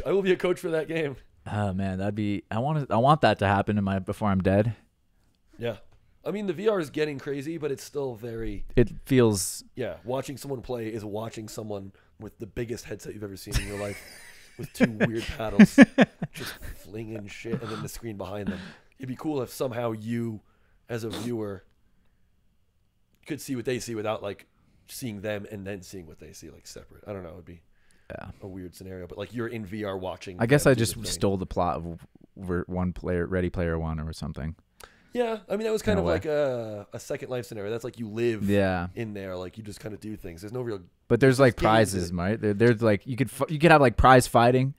Speaker 1: I will be a coach for that game.
Speaker 2: Oh man, that'd be. I want that to happen before I'm dead.
Speaker 1: Yeah. I mean, the VR is getting crazy, but it's still very...
Speaker 2: It feels...
Speaker 1: Yeah, watching someone play is watching someone with the biggest headset you've ever seen in your life with two weird paddles just flinging shit and then the screen behind them. It'd be cool if somehow you, as a viewer, could see what they see without, like, seeing them and then seeing what they see, like, separate. I don't know. It would be a weird scenario. But, like, you're in VR watching...
Speaker 2: I guess I just stole the plot of Ready Player One or something.
Speaker 1: Yeah, I mean, that was kind of like a Second Life scenario. That's like you live in there, like you just kind of do things. There's no real...
Speaker 2: But there's like prizes, right? There's like, you could have like prize fighting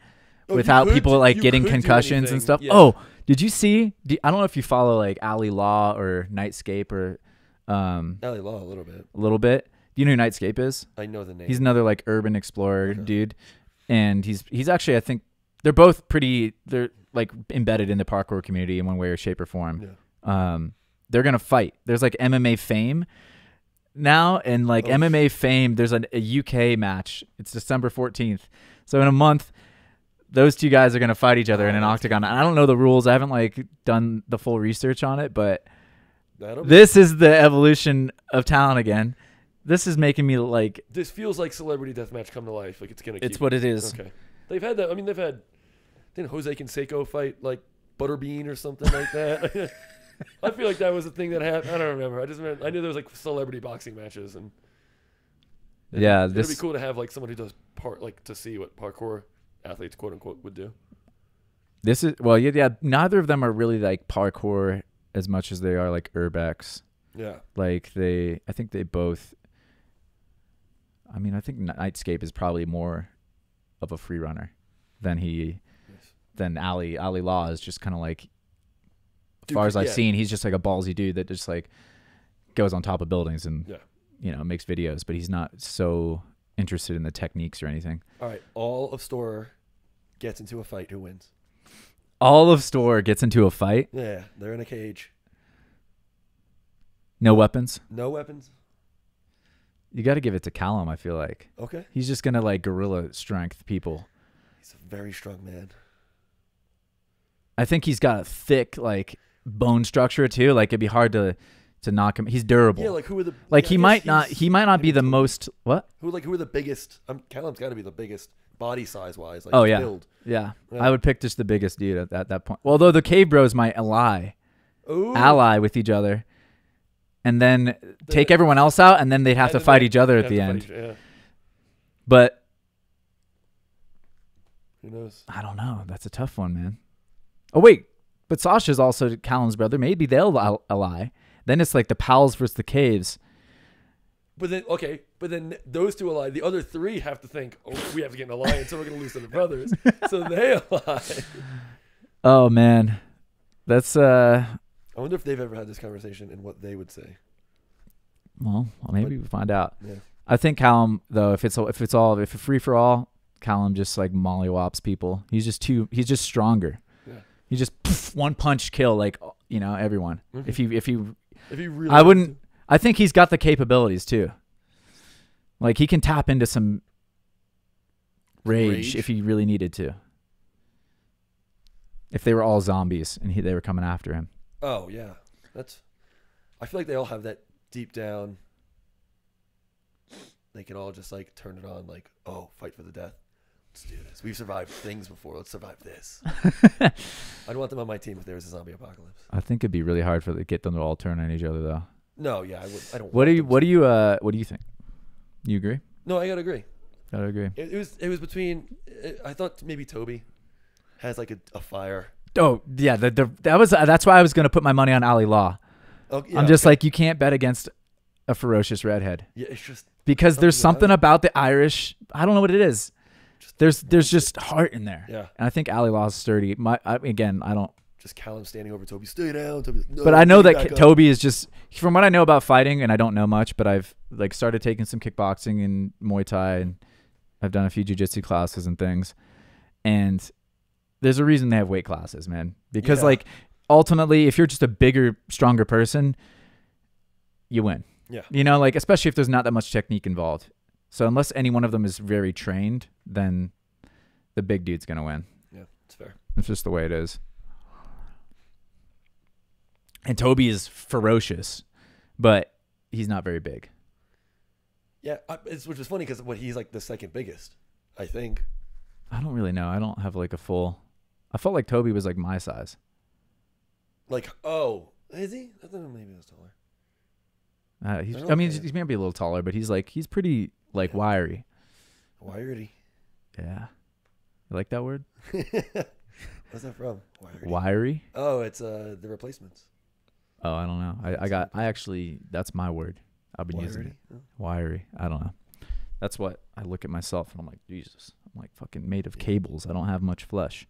Speaker 2: without people like getting concussions and stuff. Yeah. Oh, did you see... I don't know if you follow like Ali Law or Nightscape or...
Speaker 1: Ali Law, a little bit.
Speaker 2: A little bit. Do you know who Nightscape is?
Speaker 1: I know the name.
Speaker 2: He's another like urban explorer dude. And he's actually, I think, they're both pretty... They're like embedded in the parkour community in one way or shape or form. Yeah. They're gonna fight. There's like MMA Fame now, and like MMA Fame, there's a UK match. It's December 14th, so in a month, those two guys are gonna fight each other in an octagon. I don't know the rules. I haven't like done the full research on it, but this is the evolution of talent again. This is making me like.
Speaker 1: This feels like celebrity deathmatch come to life. Like it's gonna.
Speaker 2: It's what it is.
Speaker 1: Okay, they've had that. I mean, didn't Jose Canseco fight like Butterbean or something like that? I feel like that was a thing that happened. I don't remember. I knew there was like celebrity boxing matches, and it'd be cool to have like someone who does to see what parkour athletes quote unquote would do.
Speaker 2: This is neither of them are really like parkour as much as they are like urbex.
Speaker 1: Yeah. Like
Speaker 2: I think they both. I mean, I think Nightscape is probably more of a free runner than Ali. Ali Law is just kind of like. As far as I've seen, he's just like a ballsy dude that just like goes on top of buildings and makes videos, but he's not so interested in the techniques or anything.
Speaker 1: All right, all of Store gets into a fight. Who wins?
Speaker 2: All of Store gets into a fight?
Speaker 1: Yeah, they're in a cage.
Speaker 2: No weapons?
Speaker 1: No weapons.
Speaker 2: You got to give it to Callum, I feel like.
Speaker 1: Okay.
Speaker 2: He's just going to like gorilla strength people.
Speaker 1: He's a very strong man.
Speaker 2: I think he's got a thick like bone structure too. Like it'd be hard to knock him. He's durable.
Speaker 1: Yeah, like who are the
Speaker 2: he might not be the most what?
Speaker 1: Who are the biggest? Callum's got to be the biggest body size wise. Like build.
Speaker 2: Yeah. I would pick just the biggest dude at that point. Well, although the Cave Bros might ally with each other, and then take everyone else out, and then they'd have to fight each other at the end. But
Speaker 1: who knows?
Speaker 2: I don't know. That's a tough one, man. Oh wait. But Sasha's also Callum's brother. Maybe they'll ally. Then it's like the Pals versus the Caves.
Speaker 1: But then those two ally. The other three have to think, we have to get an alliance, so we're going to lose to the brothers. So they ally.
Speaker 2: Oh, man. That's... I
Speaker 1: wonder if they've ever had this conversation and what they would say.
Speaker 2: Well maybe we'll find out.
Speaker 1: Yeah.
Speaker 2: I think Callum, though, if it's a free for all, Callum just like mollywops people. He's just stronger. Yeah. He just one punch kill like everyone. Mm-hmm. If he really I wouldn't. I think he's got the capabilities too. Like he can tap into some rage if he really needed to. If they were all zombies and they were coming after him.
Speaker 1: Oh yeah, I feel like they all have that deep down. They can all just like turn it on, like fight for the death. Let's do this. We've survived things before. Let's survive this. I'd want them on my team if there was a zombie apocalypse.
Speaker 2: I think it'd be really hard get them to all turn on each other, though.
Speaker 1: No, yeah, I don't.
Speaker 2: What do you think? You agree?
Speaker 1: No, I gotta agree.
Speaker 2: Gotta agree.
Speaker 1: It was between. I thought maybe Toby has like a fire.
Speaker 2: Oh yeah, that's why I was gonna put my money on Ali Law.
Speaker 1: Oh, yeah,
Speaker 2: I'm just like, you can't bet against a ferocious redhead.
Speaker 1: Yeah, it's just
Speaker 2: because there's something about the Irish. I don't know what it is. There's just heart in there.
Speaker 1: Yeah,
Speaker 2: and I think Ali Law's sturdy. I don't.
Speaker 1: Just Callum standing over Toby. Stay down, Toby. No,
Speaker 2: but I know that Toby is just, from what I know about fighting, and I don't know much, but I've like started taking some kickboxing and Muay Thai, and I've done a few jiu-jitsu classes and things. And there's a reason they have weight classes, man. Because like ultimately, if you're just a bigger, stronger person, you win.
Speaker 1: Yeah.
Speaker 2: You know, like especially if there's not that much technique involved. So unless any one of them is very trained, then the big dude's gonna win.
Speaker 1: Yeah, it's fair.
Speaker 2: It's just the way it is. And Toby is ferocious, but he's not very big.
Speaker 1: Yeah, which is funny because he's like the second biggest, I think.
Speaker 2: I don't really know. I don't have like a full. I felt like Toby was like my size.
Speaker 1: Like, oh, is he? I thought maybe he was taller.
Speaker 2: He's maybe a little taller, but he's pretty like wiry.
Speaker 1: Wiry.
Speaker 2: Yeah, you like that word?
Speaker 1: What's that from?
Speaker 2: Wiry.
Speaker 1: Oh, it's the Replacements.
Speaker 2: Oh, I don't know. I actually, that's my word. I've been using it. Oh. Wiry. I don't know. That's what I look at myself and I'm like, Jesus, I'm like fucking made of cables. I don't have much flesh.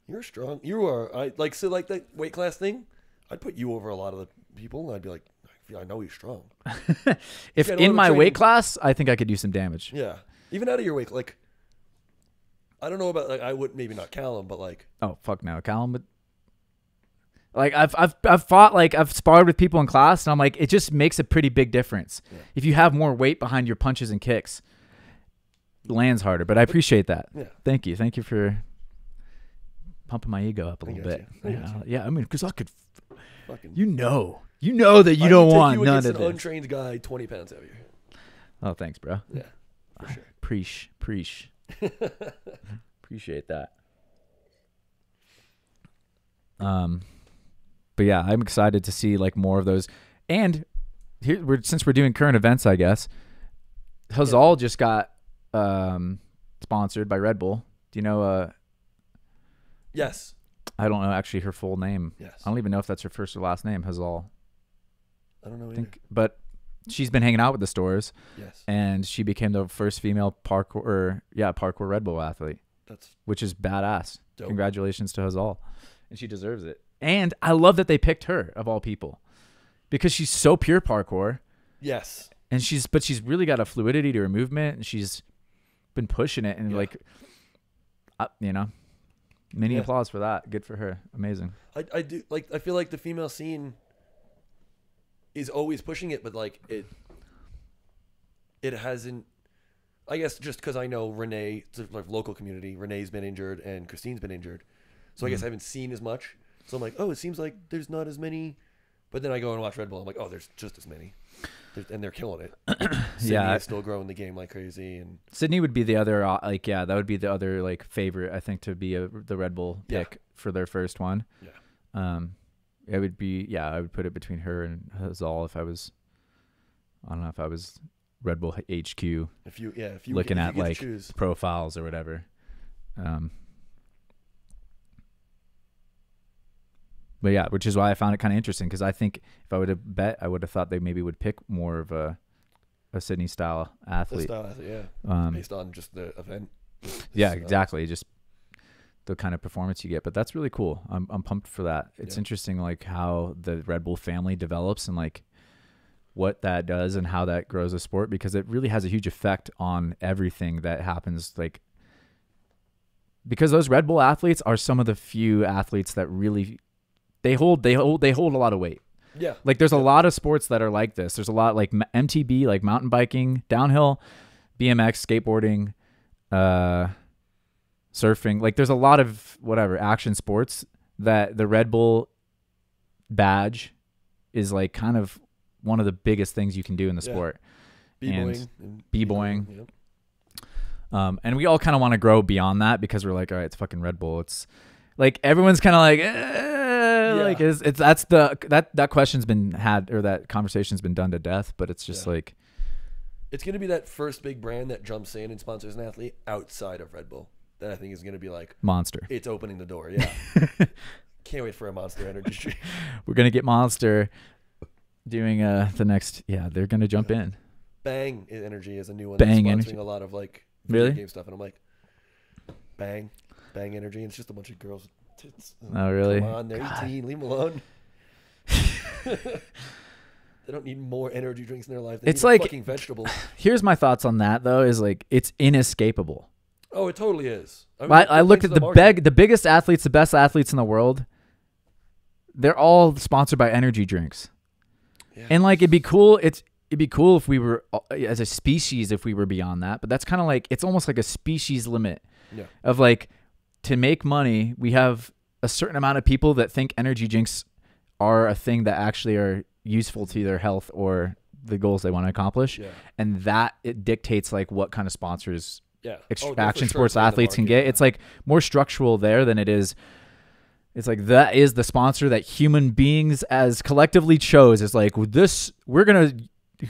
Speaker 1: You're strong. You are. Like that weight class thing. I'd put you over a lot of the people. And I'd be like, I know you're strong.
Speaker 2: If in my weight class, I think I could do some damage.
Speaker 1: Yeah. Even out of your weight, like, I don't know about, like, I would maybe not Callum, but like.
Speaker 2: Oh, fuck no. Callum, but. Like I've fought, like I've sparred with people in class, and I'm like, it just makes a pretty big difference. Yeah. If you have more weight behind your punches and kicks, it lands harder. But I appreciate that. Yeah. Thank you for pumping my ego up a little bit. Yeah, I mean, because I could, you know that you don't want none of this.
Speaker 1: An untrained guy, 20 pounds heavier.
Speaker 2: Oh, thanks, bro.
Speaker 1: Yeah, for sure.
Speaker 2: Preach. Appreciate that. But yeah, I'm excited to see like more of those. And here, since we're doing current events, I guess Hazal just got sponsored by Red Bull. Do you know?
Speaker 1: Yes.
Speaker 2: I don't know actually her full name.
Speaker 1: Yes.
Speaker 2: I don't even know if that's her first or last name. Hazal.
Speaker 1: I don't know either.
Speaker 2: But she's been hanging out with the stores.
Speaker 1: Yes.
Speaker 2: And she became the first female parkour Red Bull athlete. Which is badass. Dope. Congratulations to Hazal. And she deserves it. And I love that they picked her of all people, because she's so pure parkour.
Speaker 1: Yes.
Speaker 2: And she's really got a fluidity to her movement, and she's been pushing it. And many applause for that. Good for her. Amazing.
Speaker 1: I do like. I feel like the female scene is always pushing it, but like it hasn't. I guess just because I know Renee, like local community, Renee's been injured and Christine's been injured, so I guess I haven't seen as much. So I'm like, oh, it seems like there's not as many. But then I go and watch Red Bull. I'm like, oh, there's just as many. And they're killing it. Sydney is still growing the game like crazy. And
Speaker 2: Sydney would be the other, that would be the other like favorite, I think, to be the Red Bull pick for their first one.
Speaker 1: Yeah.
Speaker 2: It would be, I would put it between her and Hazal if I was Red Bull HQ.
Speaker 1: If you
Speaker 2: looking at like
Speaker 1: choose
Speaker 2: profiles or whatever. But yeah, which is why I found it kind of interesting, because I think if I would have bet, I would have thought they maybe would pick more of a Sydney style athlete.
Speaker 1: Based on just the event.
Speaker 2: Yeah, exactly. Just the kind of performance you get. But that's really cool. I'm pumped for that. It's interesting, like how the Red Bull family develops and like what that does and how that grows a sport, because it really has a huge effect on everything that happens. Like, because those Red Bull athletes are some of the few athletes that really they hold a lot of weight.
Speaker 1: Yeah.
Speaker 2: Like there's a lot of sports that are like this. There's a lot like MTB, like mountain biking, downhill, BMX, skateboarding, surfing. Like there's a lot of action sports that the Red Bull badge is like kind of one of the biggest things you can do in the sport. B-boying.
Speaker 1: Yep.
Speaker 2: And we all kind of want to grow beyond that, because we're like, all right, it's fucking Red Bull. It's like everyone's kind of like, like that question's been had, or that conversation's been done to death, but it's just like,
Speaker 1: it's going to be that first big brand that jumps in and sponsors an athlete outside of Red Bull that I think is going to be like
Speaker 2: Monster.
Speaker 1: It's opening the door. Yeah. Can't wait for a Monster energy drink.
Speaker 2: We're going to get Monster doing the next. Yeah, they're going to jump in.
Speaker 1: Bang Energy is a new one.
Speaker 2: Bang
Speaker 1: sponsoring
Speaker 2: Energy.
Speaker 1: A lot of like
Speaker 2: really
Speaker 1: game stuff, and I'm like, Bang Energy, and it's just a bunch of girls with tits.
Speaker 2: Oh really?
Speaker 1: Come on, they're 18. Leave them alone. They don't need more energy drinks in their life. They
Speaker 2: it's
Speaker 1: need
Speaker 2: like
Speaker 1: fucking vegetables.
Speaker 2: Here's my thoughts on that though. Is like it's inescapable.
Speaker 1: Oh, it totally is.
Speaker 2: I looked at the biggest athletes, the best athletes in the world. They're all sponsored by energy drinks, and like it'd be cool. It'd be cool if we were as a species if we were beyond that. But that's kind of like it's almost like a species limit of like to make money. We have a certain amount of people that think energy drinks are a thing that actually are useful to their health or the goals they want to accomplish, and that it dictates like what kind of sponsors action sports athletes can get. It's like more structural there than it is. It's like that is the sponsor that human beings as collectively chose. It's like this, we're gonna,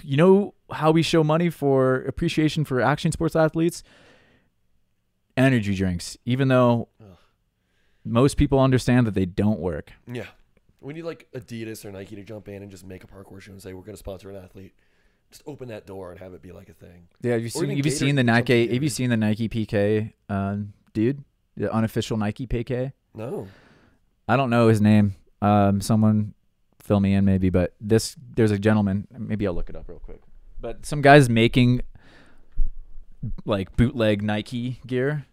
Speaker 2: you know how we show money for appreciation for action sports athletes? Energy drinks, even though most people understand that they don't work.
Speaker 1: Yeah. We need like Adidas or Nike to jump in and just make a parkour shoe and say we're going to sponsor an athlete. Just open that door and have it be like a thing.
Speaker 2: Yeah, have you seen the Nike PK dude? The unofficial Nike PK?
Speaker 1: No.
Speaker 2: I don't know his name. Someone fill me in maybe, but there's a gentleman, maybe I'll look it up real quick. But some guy's making like bootleg Nike gear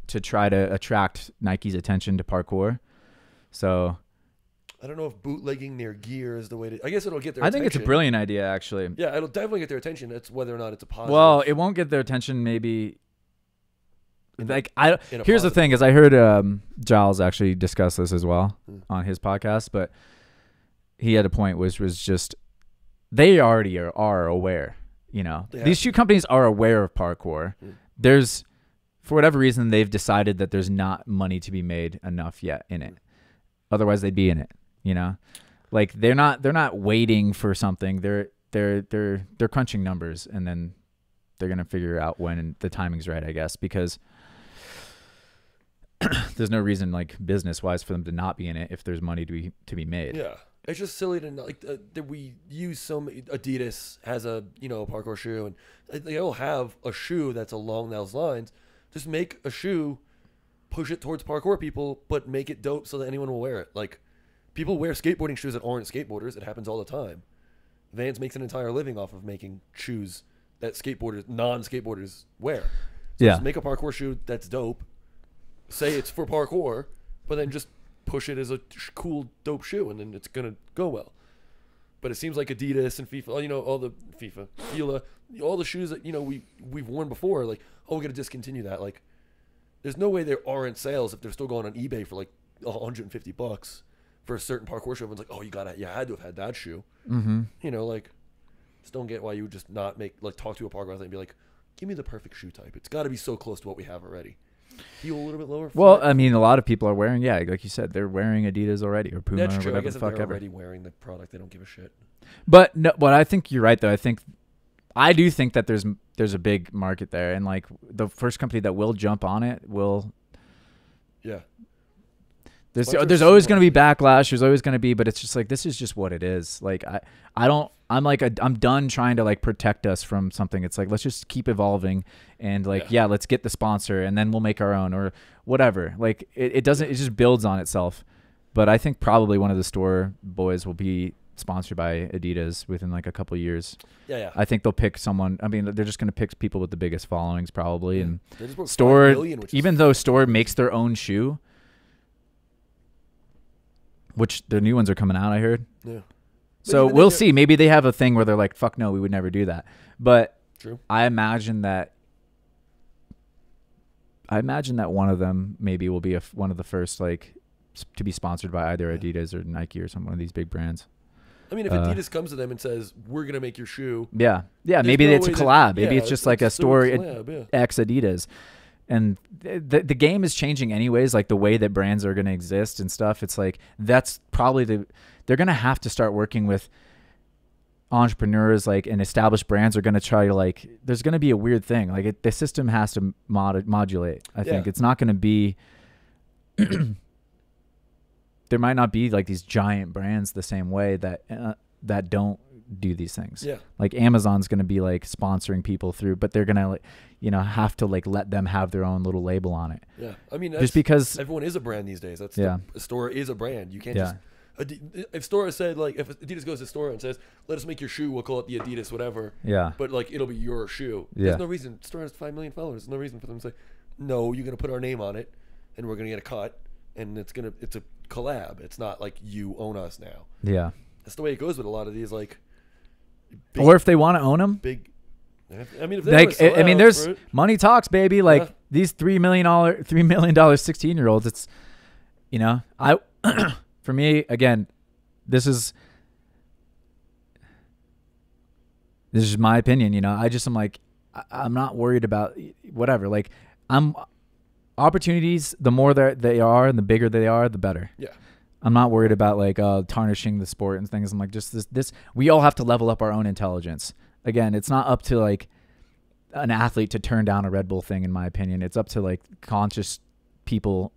Speaker 2: to try to attract Nike's attention to parkour. So
Speaker 1: I don't know if bootlegging their gear is the way to. I guess it'll get their attention.
Speaker 2: I think it's a brilliant idea, actually.
Speaker 1: Yeah, it'll definitely get their attention. It's whether or not it's a positive.
Speaker 2: Well, it won't get their attention. Maybe. Here's the thing: is I heard Giles actually discuss this as well on his podcast, but he had a point which was just they already are aware. You know, these shoe companies are aware of parkour. There's, for whatever reason, they've decided that there's not money to be made enough yet in it. Otherwise, they'd be in it. You know, like they're not waiting for something. They're crunching numbers, and then they're gonna figure out when the timing's right, I guess, because there's no reason like business wise for them to not be in it if there's money to be made.
Speaker 1: Yeah, it's just silly to like that we use so many. Adidas has a a parkour shoe, and they all have a shoe that's along those lines. Just make a shoe, push it towards parkour people, but make it dope so that anyone will wear it. Like. People wear skateboarding shoes that aren't skateboarders. It happens all the time. Vans makes an entire living off of making shoes that non-skateboarders wear. So just make a parkour shoe that's dope. Say it's for parkour, but then just push it as a cool, dope shoe, and then it's going to go well. But it seems like Adidas and FIFA, all the Fila, all the shoes that, we've worn before, like, we're going to discontinue that. Like, there's no way there aren't sales if they're still going on eBay for like $150. For a certain parkour show, everyone's like, you had to have had that shoe. Mm-hmm. Just don't get why you would just not talk to a parkour athlete and be like, give me the perfect shoe type. It's got to be so close to what we have already. Heel a little bit lower.
Speaker 2: Well, I mean, a lot of people are wearing, like you said, they're wearing Adidas already or Puma
Speaker 1: That's
Speaker 2: or
Speaker 1: true.
Speaker 2: whatever
Speaker 1: I guess
Speaker 2: the
Speaker 1: if
Speaker 2: fuck
Speaker 1: they're
Speaker 2: ever.
Speaker 1: already wearing the product, they don't give a shit.
Speaker 2: But I think you're right though. I do think that there's a big market there, and like the first company that will jump on it will. Yeah. There's always going to be backlash. There's always going to be, but it's just like this is just what it is. Like I'm done trying to like protect us from something. It's like let's just keep evolving and let's get the sponsor and then we'll make our own or whatever. Like it just builds on itself. But I think probably one of the store boys will be sponsored by Adidas within like a couple of years. Yeah. I think they'll pick someone. I mean, they're just going to pick people with the biggest followings probably. And Store, even though Store makes their own shoe. Which the new ones are coming out, I heard. Yeah. So we'll see. Maybe they have a thing where they're like, "Fuck no, we would never do that." But true. I imagine that one of them maybe will be one of the first to be sponsored by either Adidas or Nike or one of these big brands. I mean, if Adidas comes to them and says, "We're gonna make your shoe," maybe it's a collab. Maybe it's just like a Store X Adidas. And the game is changing anyways, like the way that brands are going to exist and stuff. It's like that's probably they're going to have to start working with entrepreneurs, like, and established brands are going to try to, like, there's going to be a weird thing. Like the system has to modulate. I think it's not going to be there might not be like these giant brands the same way that don't do these things. Yeah. Like Amazon's going to be like sponsoring people through, but they're going to, like, you know, have to like let them have their own little label on it.
Speaker 1: Yeah. I mean,
Speaker 2: just because
Speaker 1: everyone is a brand these days. That's a store is a brand. You can't just, if Stora said, like, if Adidas goes to Stora and says, let us make your shoe, we'll call it the Adidas whatever. Yeah. But like, it'll be your shoe. Yeah. There's no reason. Stora has 5 million followers. There's no reason for them to say, no, you're going to put our name on it and we're going to get a cut and it's a collab. It's not like you own us now. Yeah. That's the way it goes with a lot of these, like, big,
Speaker 2: or if they want to own them,
Speaker 1: big. I mean, if they like,
Speaker 2: I mean, there's money talks, baby. Like these $3 million 16-year-olds. It's, you know, for me again, this is my opinion. You know, I'm like, I'm not worried about whatever. Like, opportunities. The more they are, and the bigger they are, the better. Yeah. I'm not worried about like tarnishing the sport and things. I'm like, just this. We all have to level up our own intelligence. Again, it's not up to like an athlete to turn down a Red Bull thing, in my opinion. It's up to like conscious people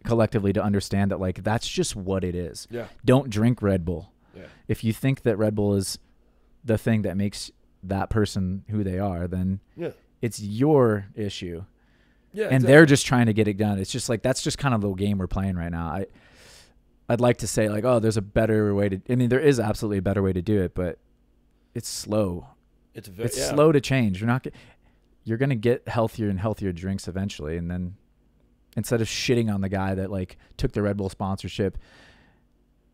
Speaker 2: collectively to understand that like that's just what it is. Yeah. Don't drink Red Bull. Yeah. If you think that Red Bull is the thing that makes that person who they are, then it's your issue. Yeah. And they're just trying to get it done. It's just like that's just kind of the game we're playing right now. I'd like to say like, oh, there's a better way to. I mean, there is absolutely a better way to do it, but it's slow. It's slow to change. You're gonna get healthier and healthier drinks eventually, and then instead of shitting on the guy that like took the Red Bull sponsorship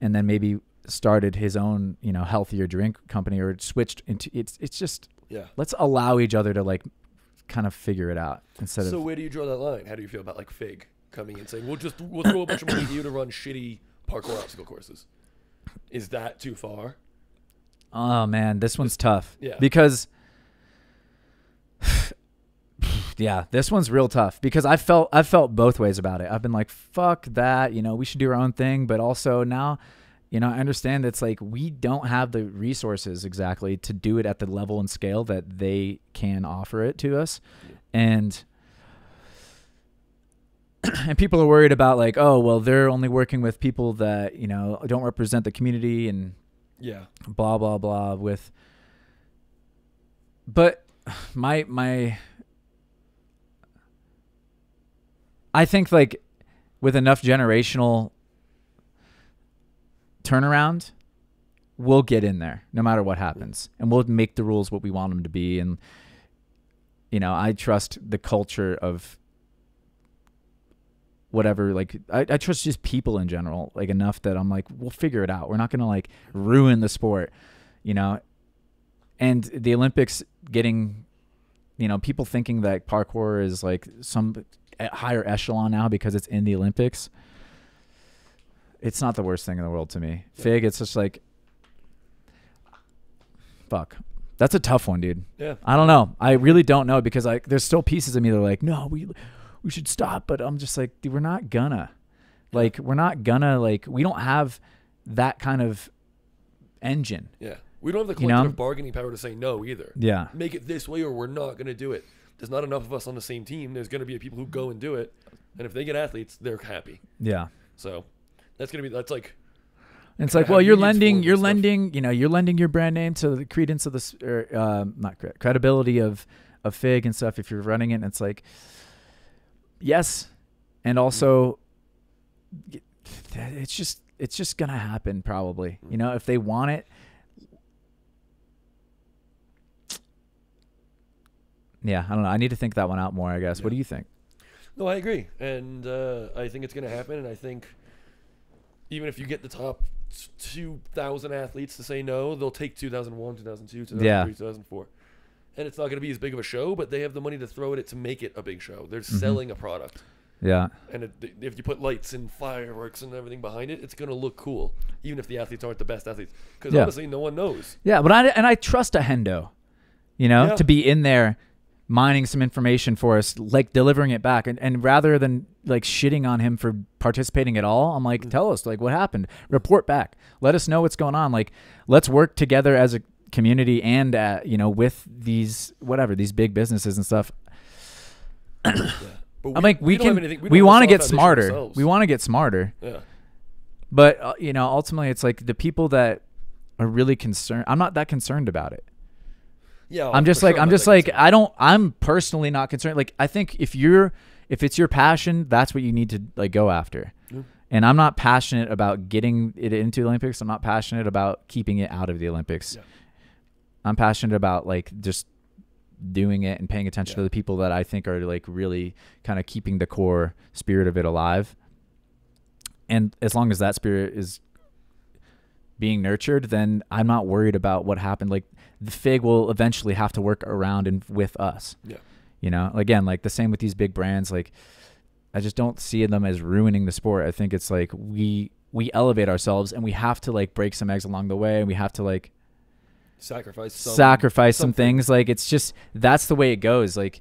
Speaker 2: and then maybe started his own, you know, healthier drink company or switched into it's just let's allow each other to like kind of figure it out instead of.
Speaker 1: So where do you draw that line? How do you feel about like Fig coming and saying we'll throw a bunch of money at you to run shitty parkour obstacle courses? Is that too far?
Speaker 2: Oh man, this one's tough. Yeah. Because this one's real tough because I felt both ways about it. I've been like, fuck that, you know, we should do our own thing, but also now, you know, I understand it's like we don't have the resources exactly to do it at the level and scale that they can offer it to us. Yeah. And people are worried about like, oh, well, they're only working with people that, you know, don't represent the community and blah, blah, blah but I think like with enough generational turnaround, we'll get in there no matter what happens and we'll make the rules what we want them to be. And, you know, I trust the culture of whatever, like I trust just people in general, like enough that I'm like, we'll figure it out. We're not going to like ruin the sport, you know? And the Olympics getting, you know, people thinking that parkour is like some higher echelon now because it's in the Olympics. It's not the worst thing in the world to me. Yeah. Fig, it's just like, fuck. That's a tough one, dude. Yeah. I don't know. I really don't know because like there's still pieces of me that are like, no, we should stop. But I'm just like, dude, we're not gonna. Like, we don't have that kind of engine. Yeah. We don't have the collective bargaining power to say no either. Yeah. Make it this way or we're not going to do it. There's not enough of us on the same team. There's going to be people who go and do it. And if they get athletes, they're happy. Yeah. So that's like. It's like, well, you're lending your brand name to the credence of credibility of Fig and stuff if you're running it. And it's like, yes. And also it's just going to happen probably, you know, if they want it. Yeah, I don't know. I need to think that one out more, I guess. Yeah. What do you think? No, I agree. And I think it's going to happen. And I think even if you get the top 2,000 athletes to say no, they'll take 2001, 2002, 2003, 2004. And it's not going to be as big of a show, but they have the money to throw at it to make it a big show. They're selling a product. Yeah. And if you put lights and fireworks and everything behind it, it's going to look cool, even if the athletes aren't the best athletes. Because honestly, no one knows. Yeah, but I trust a Hendo, you know, to be in there mining some information for us, like delivering it back. And rather than like shitting on him for participating at all, I'm like, tell us like what happened, report back, let us know what's going on. Like, let's work together as a community and, you know, with these big businesses and stuff.
Speaker 1: Yeah. But
Speaker 2: I'm like, we want to get smarter. We want to get smarter.
Speaker 1: Yeah.
Speaker 2: But, you know, ultimately it's like the people that are really concerned, I'm not that concerned about it.
Speaker 1: Yeah.
Speaker 2: I'm just like, I'm personally not concerned. Like, I think if it's your passion, that's what you need to like go after. Yeah. And I'm not passionate about getting it into the Olympics. I'm not passionate about keeping it out of the Olympics. Yeah. I'm passionate about like just doing it and paying attention to the people that I think are like really kind of keeping the core spirit of it alive. And as long as that spirit is being nurtured, then I'm not worried about what happened. Like the FIG will eventually have to work around and with us. Yeah. You know, again, like the same with these big brands. Like I just don't see them as ruining the sport. I think it's like we elevate ourselves and we have to like break some eggs along the way, and we have to like sacrifice some things. Like it's just, that's the way it goes. Like,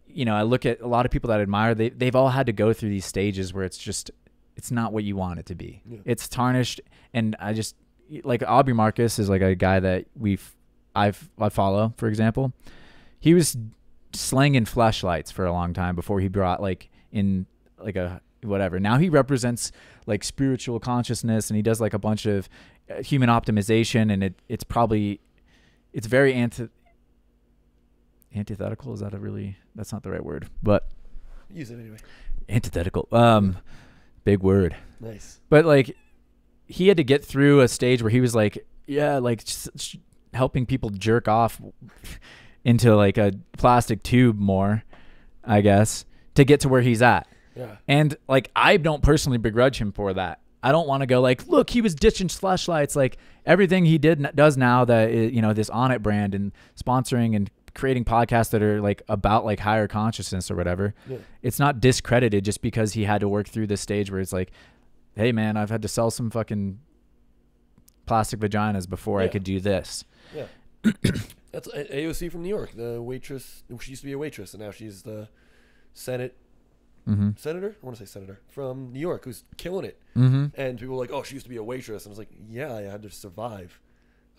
Speaker 2: you know, I look at a lot of people that I admire, they've all had to go through these stages where it's just, it's not what you want it to be. Yeah. It's tarnished. And I just like Aubrey Marcus is like a guy that I follow, for example. He was slanging fleshlights for a long time before he brought like in like a whatever. Now he represents like spiritual consciousness, and he does like a bunch of human optimization, and it's very antithetical. Is that that's not the right word, but
Speaker 1: use it anyway.
Speaker 2: Antithetical. Big word.
Speaker 1: Nice.
Speaker 2: But like he had to get through a stage where he was like, yeah, like helping people jerk off into like a plastic tube more, I guess, to get to where he's at. Yeah. And like, I don't personally begrudge him for that. I don't want to go like, look, he was ditching flashlights. Like everything he does now that, you know, this On It brand and sponsoring and creating podcasts that are like about like higher consciousness or whatever. Yeah. It's not discredited just because he had to work through this stage where it's like, hey man, I've had to sell some fucking plastic vaginas before I could do this. Yeah.
Speaker 1: That's AOC from New York, the waitress. She used to be a waitress, and now she's the senator. I want to say senator from New York, who's killing it. And people were like, "Oh, she used to be a waitress." And I was like, "Yeah, I had to survive.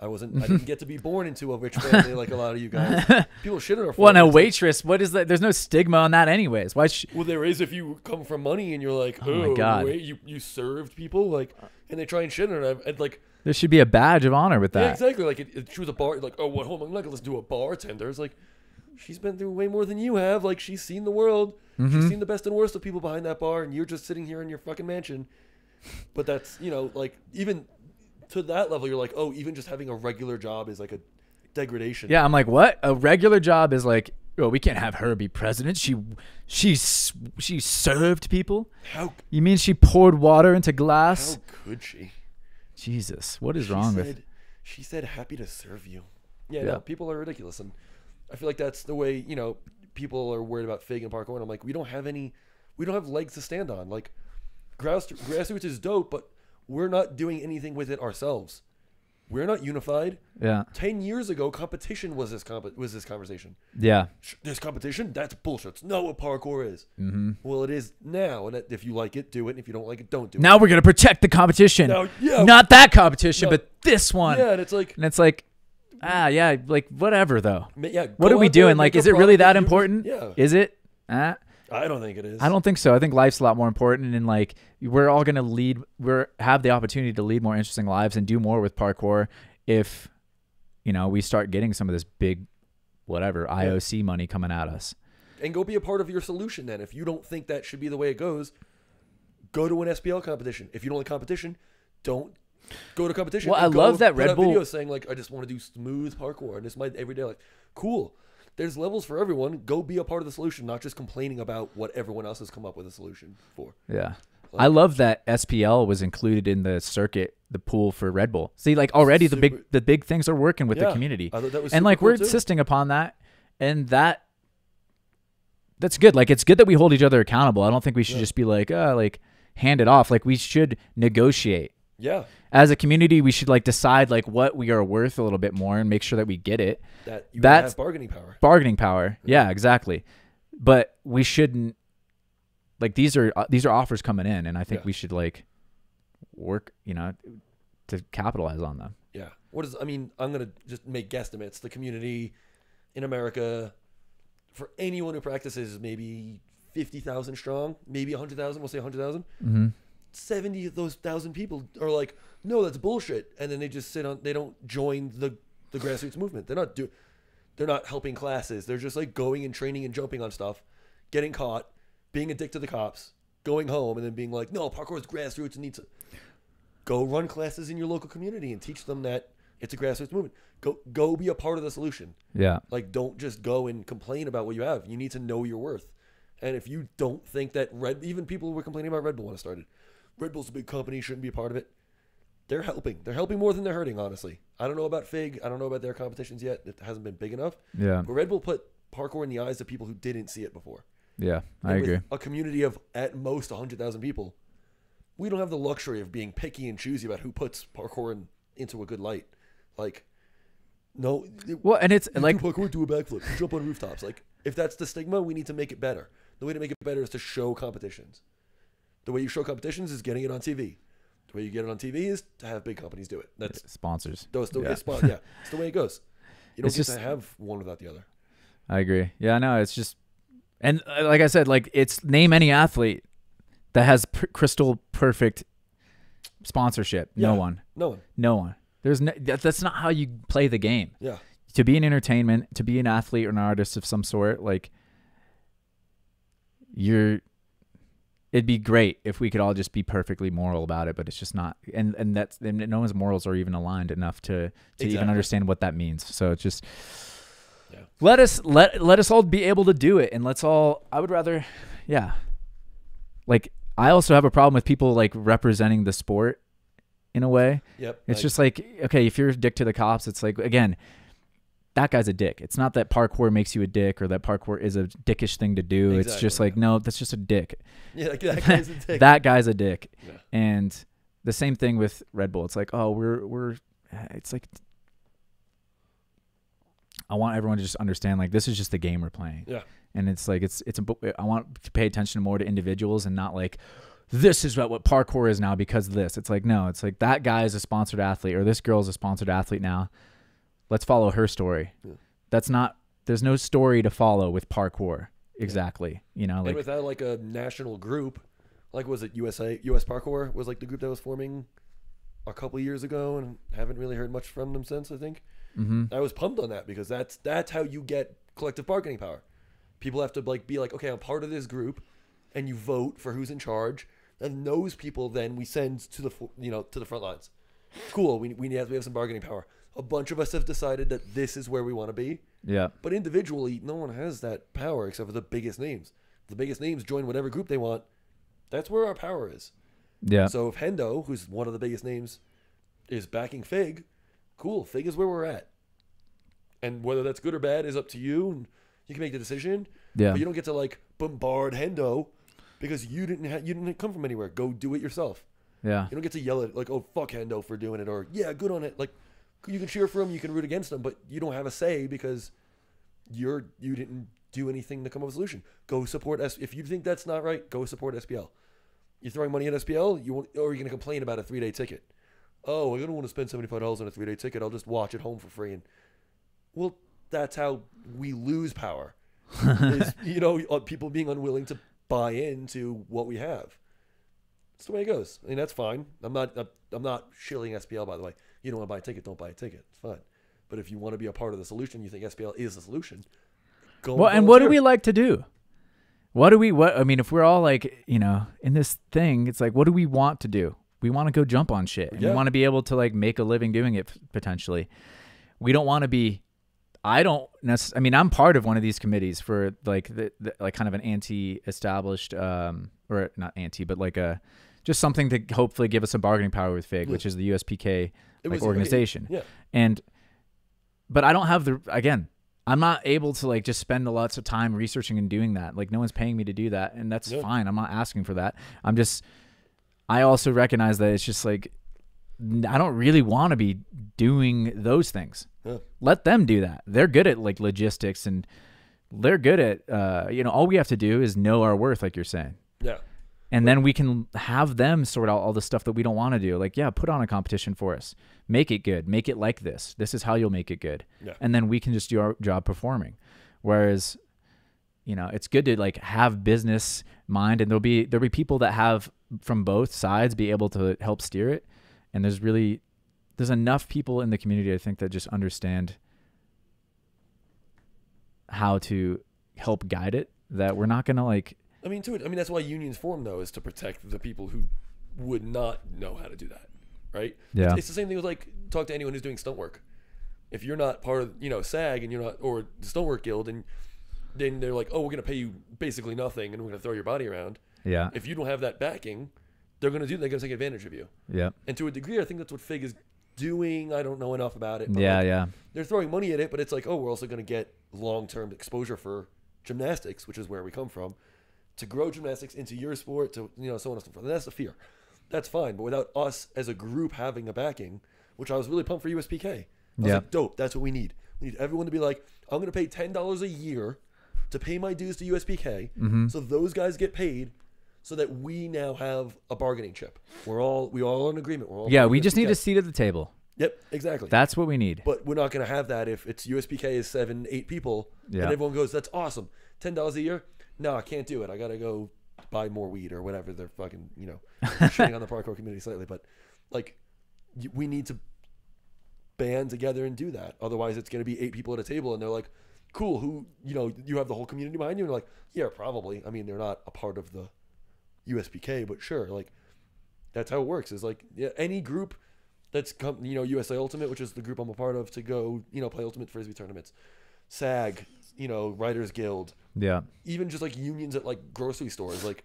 Speaker 1: I didn't get to be born into a rich family like a lot of you guys." People shit on her.
Speaker 2: Well, no, waitress. What is that? There's no stigma on that, anyways. Why?
Speaker 1: Well, there is if you come from money and you're like, "Oh my god, wait, you served people," like, and they try and shit on her. And like,
Speaker 2: there should be a badge of honor with that.
Speaker 1: Yeah, exactly. Like, she was a bar. Like, oh, what? Hold on, I'm not gonna do a bartender. It's like, she's been through way more than you have. Like, she's seen the world. She's seen the best and worst of people behind that bar, and you're just sitting here in your fucking mansion. But that's, you know, like, even to that level, you're like, oh, even just having a regular job is like a degradation.
Speaker 2: Yeah, I'm like, what? A regular job is like, oh, we can't have her be president. She served people.
Speaker 1: How?
Speaker 2: You mean she poured water into glass?
Speaker 1: How could she?
Speaker 2: Jesus, what is wrong with?
Speaker 1: She said, "Happy to serve you." Yeah, no, people are ridiculous, and I feel like that's the way, you know, people are worried about FIG and parkour, and I'm like, we don't have legs to stand on. Like, grassroots is dope, but we're not doing anything with it ourselves. We're not unified. Yeah. 10 years ago, competition was this conversation. Yeah. There's competition? That's bullshit. It's not what parkour is. Well, it is now. And if you like it, do it. And if you don't like it, don't do it.
Speaker 2: Now we're going to protect the competition. Now, not that competition, but this one.
Speaker 1: Yeah, and it's like...
Speaker 2: yeah, like, whatever, though.
Speaker 1: Yeah,
Speaker 2: what are we doing? Like, is it really that important?
Speaker 1: Yeah.
Speaker 2: Is it?
Speaker 1: I don't think it is.
Speaker 2: I don't think so. I think life's a lot more important, and like we're all gonna have the opportunity to lead more interesting lives and do more with parkour if, you know, we start getting some of this big, whatever, IOC money coming at us.
Speaker 1: And go be a part of your solution then. If you don't think that should be the way it goes, go to an SPL competition. If you don't like competition, don't go to competition.
Speaker 2: Well, I love that Red Bull
Speaker 1: video saying like, I just want to do smooth parkour and it's my everyday life. Cool. There's levels for everyone. Go be a part of the solution, not just complaining about what everyone else has come up with a solution for.
Speaker 2: Yeah. Like, I love that SPL was included in the circuit, the pool for Red Bull. See, like already the big things are working with the community.
Speaker 1: I thought that was
Speaker 2: and like
Speaker 1: cool
Speaker 2: we're insisting upon that, and that's good. Like it's good that we hold each other accountable. I don't think we should just be like hand it off. Like we should negotiate.
Speaker 1: Yeah.
Speaker 2: As a community, we should like decide like what we are worth a little bit more and make sure that we get it.
Speaker 1: That's bargaining power.
Speaker 2: Bargaining power. Yeah, exactly. But we shouldn't like these are offers coming in, and I think we should like work, to capitalize on them.
Speaker 1: Yeah. I'm going to just make guesstimates. The community in America, for anyone who practices, maybe 50,000 strong, maybe 100,000. We'll say 100,000.
Speaker 2: Mm-hmm.
Speaker 1: 70 of those 1,000 people are like, no, that's bullshit. And then they just they don't join the grassroots movement. They're not helping classes. They're just like going and training and jumping on stuff, getting caught, being a dick to the cops, going home, and then being like, no, parkour is grassroots and needs to go run classes in your local community and teach them that it's a grassroots movement. Go be a part of the solution.
Speaker 2: Yeah.
Speaker 1: Like, don't just go and complain about what you have. You need to know your worth. And if you don't think that even people who were complaining about Red Bull when it started, Red Bull's a big company, shouldn't be a part of it. They're helping. They're helping more than they're hurting, honestly. I don't know about FIG. I don't know about their competitions yet. It hasn't been big enough.
Speaker 2: Yeah.
Speaker 1: But Red Bull put parkour in the eyes of people who didn't see it before.
Speaker 2: Yeah, I
Speaker 1: and
Speaker 2: agree.
Speaker 1: With a community of at most 100,000 people, we don't have the luxury of being picky and choosy about who puts parkour into a good light. Like, no.
Speaker 2: Well, and it's
Speaker 1: you
Speaker 2: like
Speaker 1: do parkour, do a backflip, you jump on rooftops. Like, if that's the stigma, we need to make it better. The way to make it better is to show competitions. The way you show competitions is getting it on TV. The way you get it on TV is to have big companies do it. That's
Speaker 2: sponsors.
Speaker 1: It's the way it goes. You don't get to have one without the other.
Speaker 2: I agree. Yeah, no, it's just, and like I said, like it's name any athlete that has crystal perfect sponsorship.
Speaker 1: Yeah,
Speaker 2: No one. There's that's not how you play the game.
Speaker 1: Yeah.
Speaker 2: To be an entertainment, to be an athlete or an artist of some sort, like it'd be great if we could all just be perfectly moral about it, but it's just not. And no one's morals are even aligned enough to even understand what that means. So it's just let us all be able to do it, and let's all. I would rather, like I also have a problem with people like representing the sport in a way.
Speaker 1: Yep.
Speaker 2: It's just like, okay, if you're a dick to the cops, it's like, again, that guy's a dick. It's not that parkour makes you a dick or that parkour is a dickish thing to do. Exactly. It's just like, no, that's just a dick.
Speaker 1: Yeah, like that guy's a dick.
Speaker 2: That guy's a dick.
Speaker 1: Yeah.
Speaker 2: And the same thing with Red Bull. It's like, oh, it's like, I want everyone to just understand, like, this is just the game we're playing.
Speaker 1: Yeah.
Speaker 2: And it's like, I want to pay attention more to individuals and not like, this is what parkour is now because of this. It's like, no, it's like that guy is a sponsored athlete or this girl is a sponsored athlete now. Let's follow her story. Yeah. There's no story to follow with parkour. Exactly. Like,
Speaker 1: and without like a national group, like was it US Parkour was like the group that was forming a couple years ago and haven't really heard much from them since, I think.
Speaker 2: Mm-hmm. I
Speaker 1: was pumped on that because that's how you get collective bargaining power. People have to like be like, okay, I'm part of this group, and you vote for who's in charge, and those people then we send to the to the front lines. Cool, we have some bargaining power. A bunch of us have decided that this is where we want to be.
Speaker 2: Yeah.
Speaker 1: But individually, no one has that power except for the biggest names. The biggest names join whatever group they want. That's where our power is.
Speaker 2: Yeah.
Speaker 1: So if Hendo, who's one of the biggest names, is backing FIG, cool. FIG is where we're at. And whether that's good or bad is up to you, and you can make the decision.
Speaker 2: Yeah.
Speaker 1: But you don't get to like bombard Hendo because you didn't come from anywhere. Go do it yourself.
Speaker 2: Yeah.
Speaker 1: You don't get to yell at like, oh, fuck Hendo for doing it, or yeah, good on it. Like, you can cheer for him, you can root against him, but you don't have a say because you didn't do anything to come up with a solution. Go support if you think that's not right, go support SPL. You're throwing money at SPL, or you're going to complain about a 3-day ticket. Oh, I don't want to spend $75 on a 3-day ticket. I'll just watch it home for free. And well, that's how we lose power. Is, people being unwilling to buy into what we have. That's the way it goes. I mean, that's fine. I'm not shilling SPL, by the way. You don't want to buy a ticket, don't buy a ticket. It's fine. But if you want to be a part of the solution, you think SPL is the solution, go.
Speaker 2: Well, and what do we like to do? I mean, if we're all like, in this thing, it's like, what do we want to do? We want to go jump on shit. And we want to be able to like make a living doing it potentially. We don't want to be, I'm part of one of these committees for like the like kind of an anti-established, or not anti, but like just something to hopefully give us some bargaining power with FIG, which is the USPK organization.
Speaker 1: Yeah.
Speaker 2: But I don't have I'm not able to like just spend lots of time researching and doing that. Like no one's paying me to do that, and that's fine. I'm not asking for that. I also recognize that it's just like I don't really want to be doing those things.
Speaker 1: Yeah.
Speaker 2: Let them do that. They're good at like logistics, and they're good at, all we have to do is know our worth, like you're saying.
Speaker 1: Yeah.
Speaker 2: And then we can have them sort out all the stuff that we don't want to do. Like, yeah, put on a competition for us. Make it good. Make it like this. This is how you'll make it good.
Speaker 1: Yeah.
Speaker 2: And then we can just do our job performing. Whereas, it's good to like have business mind, and there'll be people that have from both sides be able to help steer it. And there's enough people in the community, I think, that just understand how to help guide it, that we're not going to like,
Speaker 1: that's why unions form, though, is to protect the people who would not know how to do that, right?
Speaker 2: Yeah.
Speaker 1: It's the same thing with, like, talk to anyone who's doing stunt work. If you're not part of, SAG, and you're not, or the Stunt Work Guild, and then they're like, oh, we're going to pay you basically nothing, and we're going to throw your body around.
Speaker 2: Yeah.
Speaker 1: If you don't have that backing, they're going to take advantage of you.
Speaker 2: Yeah.
Speaker 1: And to a degree, I think that's what FIG is doing. I don't know enough about it. But
Speaker 2: Yeah.
Speaker 1: They're throwing money at it, but it's like, oh, we're also going to get long-term exposure for gymnastics, which is where we come from. To grow gymnastics into your sport, to so on and so forth. And that's the fear. That's fine, but without us as a group having a backing, which I was really pumped for USPK. I was like, dope. That's what we need. We need everyone to be like, I'm going to pay $10 a year to pay my dues to USPK, so those guys get paid, so that we now have a bargaining chip. We all in agreement. We're all
Speaker 2: we just need a seat at the table.
Speaker 1: Yep, exactly.
Speaker 2: That's what we need.
Speaker 1: But we're not going to have that if it's USPK is 7-8 people, and everyone goes, that's awesome. $10 a year. No, I can't do it. I got to go buy more weed or whatever. They're fucking, shitting on the parkour community slightly. But, like, we need to band together and do that. Otherwise, it's going to be 8 people at a table, and they're like, cool, who, you have the whole community behind you? And they're like, yeah, probably. I mean, they're not a part of the USPK, but sure. Like, that's how it works. Is like, any group that's come, USA Ultimate, which is the group I'm a part of, to go, play Ultimate Frisbee tournaments. SAG, Writers Guild.
Speaker 2: Yeah.
Speaker 1: Even just like unions at like grocery stores, like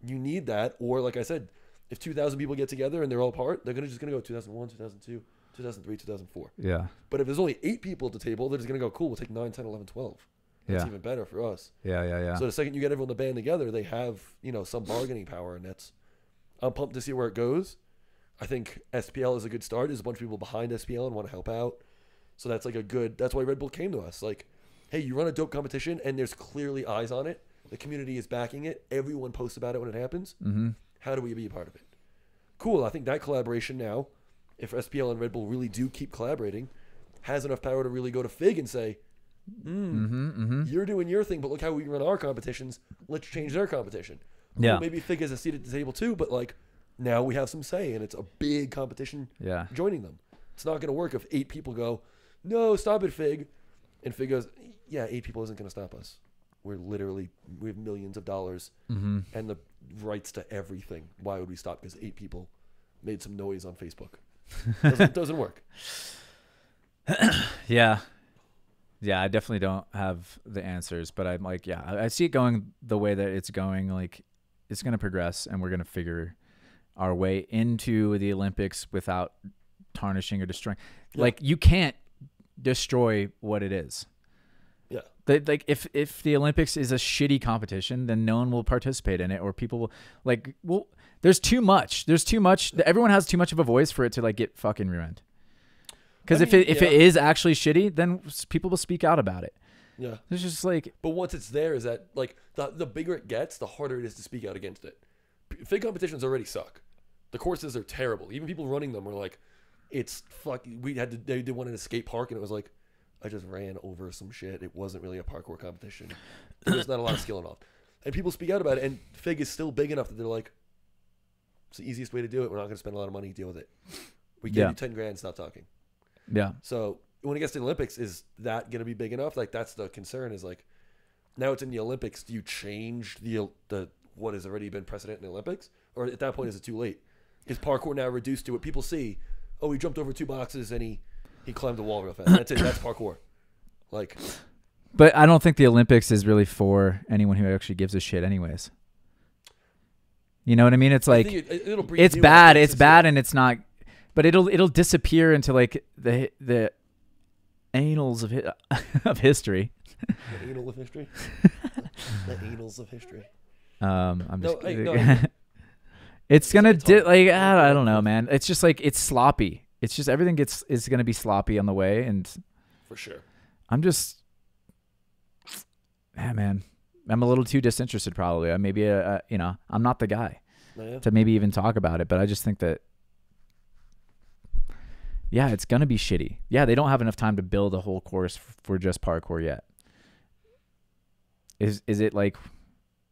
Speaker 1: you need that. Or like I said, if 2,000 people get together and they're all part, they're just gonna go 2001, 2002, 2003, 2004.
Speaker 2: Yeah.
Speaker 1: But if there's only 8 people at the table, they're just gonna go, cool, we'll take 9, 10, 11, 12. That's even better for us.
Speaker 2: Yeah.
Speaker 1: So the second you get everyone to band together, they have some bargaining power, and I'm pumped to see where it goes. I think SPL is a good start. There's a bunch of people behind SPL and want to help out. So that's like that's why Red Bull came to us. Like, hey, you run a dope competition and there's clearly eyes on it. The community is backing it. Everyone posts about it when it happens. Mm-hmm. How do we be a part of it? Cool. I think that collaboration now, if SPL and Red Bull really do keep collaborating, has enough power to really go to FIG and say, you're doing your thing, but look how we run our competitions. Let's change their competition.
Speaker 2: Yeah.
Speaker 1: Well, maybe FIG has a seat at the table too, but like now we have some say and it's a big competition joining them. It's not going to work if 8 people go, no, stop it, FIG. And FIG goes, yeah, 8 people isn't going to stop us. We have millions of dollars and the rights to everything. Why would we stop? Because 8 people made some noise on Facebook. Doesn't work.
Speaker 2: Yeah, I definitely don't have the answers, but I'm like, I see it going the way that it's going. Like, it's going to progress, and we're going to figure our way into the Olympics without tarnishing or destroying. Yeah. Like, you can't destroy what it is.
Speaker 1: Yeah.
Speaker 2: Like, if the Olympics is a shitty competition, then no one will participate in it, or people will, there's too much. Everyone has too much of a voice for it to like get fucking ruined. Because if it is actually shitty, then people will speak out about it.
Speaker 1: Yeah.
Speaker 2: It's just like,
Speaker 1: but once it's there, is that like the bigger it gets, the harder it is to speak out against it. FIG competitions already suck. The courses are terrible. Even people running them were like, it's fucking. They did one in a skate park, and it was like, I just ran over some shit. It wasn't really a parkour competition. There's not a lot of skill involved. And people speak out about it, and FIG is still big enough that they're like, it's the easiest way to do it. We're not going to spend a lot of money to deal with it. We gave you 10 grand, stop talking.
Speaker 2: Yeah.
Speaker 1: So when it gets to the Olympics, is that going to be big enough? Like, that's the concern, is like, now it's in the Olympics. Do you change the what has already been precedent in the Olympics? Or at that point, is it too late? Is parkour now reduced to what people see? Oh, he jumped over 2 boxes and he climbed the wall real fast. That's it. That's parkour. Like,
Speaker 2: but I don't think the Olympics is really for anyone who actually gives a shit anyways. You know what I mean? It's like, it's bad. It's bad, and it's not, but it'll disappear into like the annals of history.
Speaker 1: The anal of history? The annals of history.
Speaker 2: I'm just It's gonna I don't know, man. It's just like it's sloppy. It's just everything is gonna be sloppy on the way, and
Speaker 1: for sure.
Speaker 2: I'm just, man. I'm a little too disinterested, probably. Maybe I'm not the guy to maybe even talk about it, but I just think that, yeah, it's gonna be shitty. Yeah, they don't have enough time to build a whole course for just parkour yet. Is it like,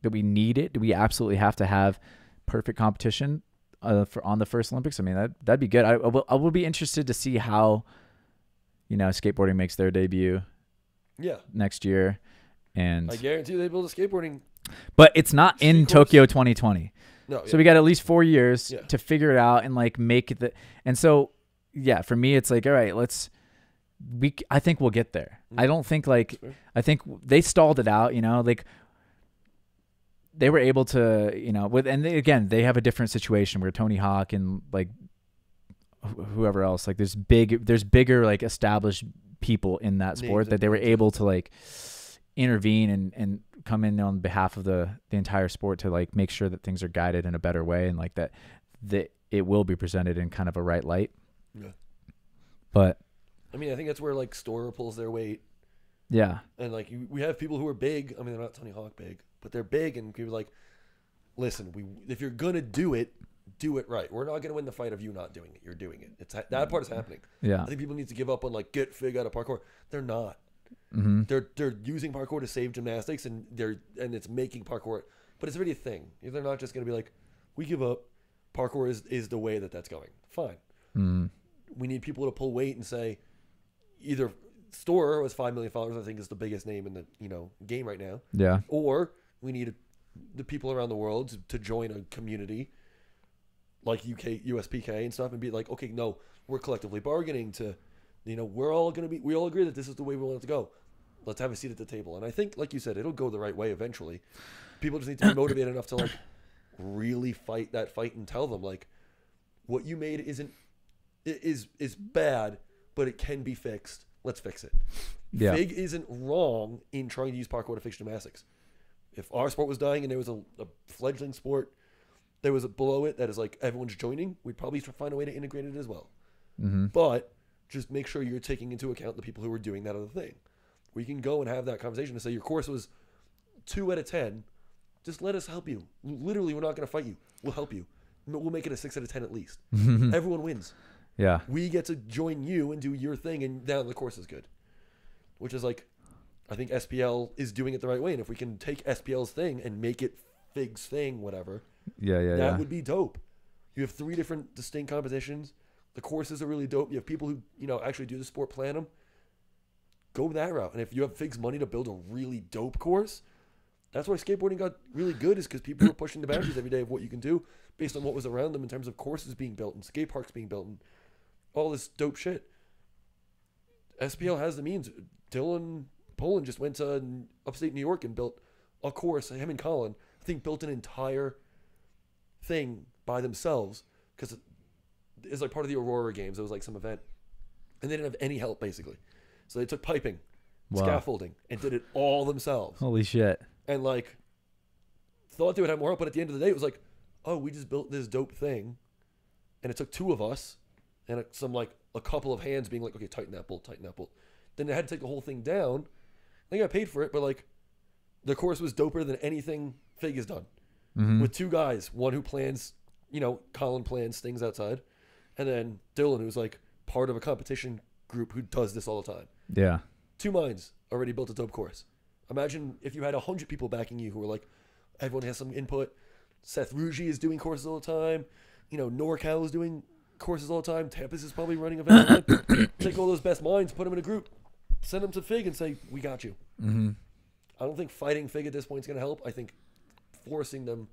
Speaker 2: do we need it? Do we absolutely have to have perfect competition on the first Olympics? I mean, that'd be good. I will be interested to see how, skateboarding makes their debut.
Speaker 1: Yeah.
Speaker 2: Next year, and
Speaker 1: I guarantee they build a skateboarding.
Speaker 2: But it's not in Tokyo 2020.
Speaker 1: No.
Speaker 2: So we got at least 4 years to figure it out and like make it and so for me it's like, all right, I think we'll get there. I don't think I think they stalled it out, like they were able to, they have a different situation where Tony Hawk and like whoever else, like there's bigger like established people in that sport that they were able to like intervene and come in on behalf of the entire sport to like make sure that things are guided in a better way and like that it will be presented in kind of a right light.
Speaker 1: Yeah.
Speaker 2: But
Speaker 1: I mean, I think that's where like Storer pulls their weight.
Speaker 2: Yeah.
Speaker 1: And like we have people who are big. I mean, they're not Tony Hawk big, but they're big, and people are like, listen, if you're gonna do it right. We're not gonna win the fight of you not doing it. You're doing it. That part is happening.
Speaker 2: Yeah.
Speaker 1: I think people need to give up on like get Fig out of parkour. They're not.
Speaker 2: Mm-hmm.
Speaker 1: They're using parkour to save gymnastics, and it's making parkour, but it's already a thing. They're not just gonna be like, we give up. Parkour is the way that's going. Fine.
Speaker 2: Mm-hmm.
Speaker 1: We need people to pull weight and say, either Storer was 5 million followers, I think is the biggest name in the game right now.
Speaker 2: Yeah.
Speaker 1: Or we need the people around the world to join a community like USPK and stuff and be like, okay, no, we're collectively bargaining to, we all agree that this is the way we want it to go. Let's have a seat at the table. And I think, like you said, it'll go the right way eventually. People just need to be motivated enough to like really fight that fight and tell them like, what you made is bad, but it can be fixed. Let's fix it.
Speaker 2: Yeah.
Speaker 1: Fig isn't wrong in trying to use parkour to fix gymnastics. If our sport was dying and there was a fledgling sport that was below it that is like everyone's joining, we'd probably find a way to integrate it as well.
Speaker 2: Mm-hmm.
Speaker 1: But just make sure you're taking into account the people who are doing that other thing. We can go and have that conversation and say your course was 2 out of 10. Just let us help you. Literally, we're not going to fight you. We'll help you. We'll make it a 6 out of 10 at least. Everyone wins.
Speaker 2: Yeah.
Speaker 1: We get to join you and do your thing, and now the course is good. Which is like, I think SPL is doing it the right way. And if we can take SPL's thing and make it Fig's thing, whatever, that would be dope. You have 3 different distinct competitions. The courses are really dope. You have people who, actually do the sport, plan them. Go that route. And if you have Fig's money to build a really dope course, that's why skateboarding got really good, is because people were pushing the boundaries every day of what you can do based on what was around them in terms of courses being built and skate parks being built and all this dope shit. SPL has the means. Dylan Poland just went to upstate New York and built a course. Him and Colin, I think, built an entire thing by themselves because it's like part of the Aurora Games. It was like some event, and they didn't have any help basically. So they took piping, scaffolding, and did it all themselves.
Speaker 2: Holy shit!
Speaker 1: And like, thought they would have more help, but at the end of the day, it was like, oh, we just built this dope thing, and it took 2 of us, and a couple of hands being like, okay, tighten that bolt. Then they had to take the whole thing down. They got paid for it, but like, the course was doper than anything Fig has done.
Speaker 2: Mm-hmm.
Speaker 1: With 2 guys, one who plans, Colin plans things outside, and then Dylan, who's like part of a competition group who does this all the time.
Speaker 2: Yeah.
Speaker 1: 2 minds already built a dope course. Imagine if you had 100 people backing you who are like, everyone has some input. Seth Rugy is doing courses all the time. NorCal is doing courses all the time. Tempest is probably running events. Take all those best minds, put them in a group, send them to Fig and say, we got you.
Speaker 2: Mm-hmm.
Speaker 1: I don't think fighting Fig at this point is going to help. I think forcing them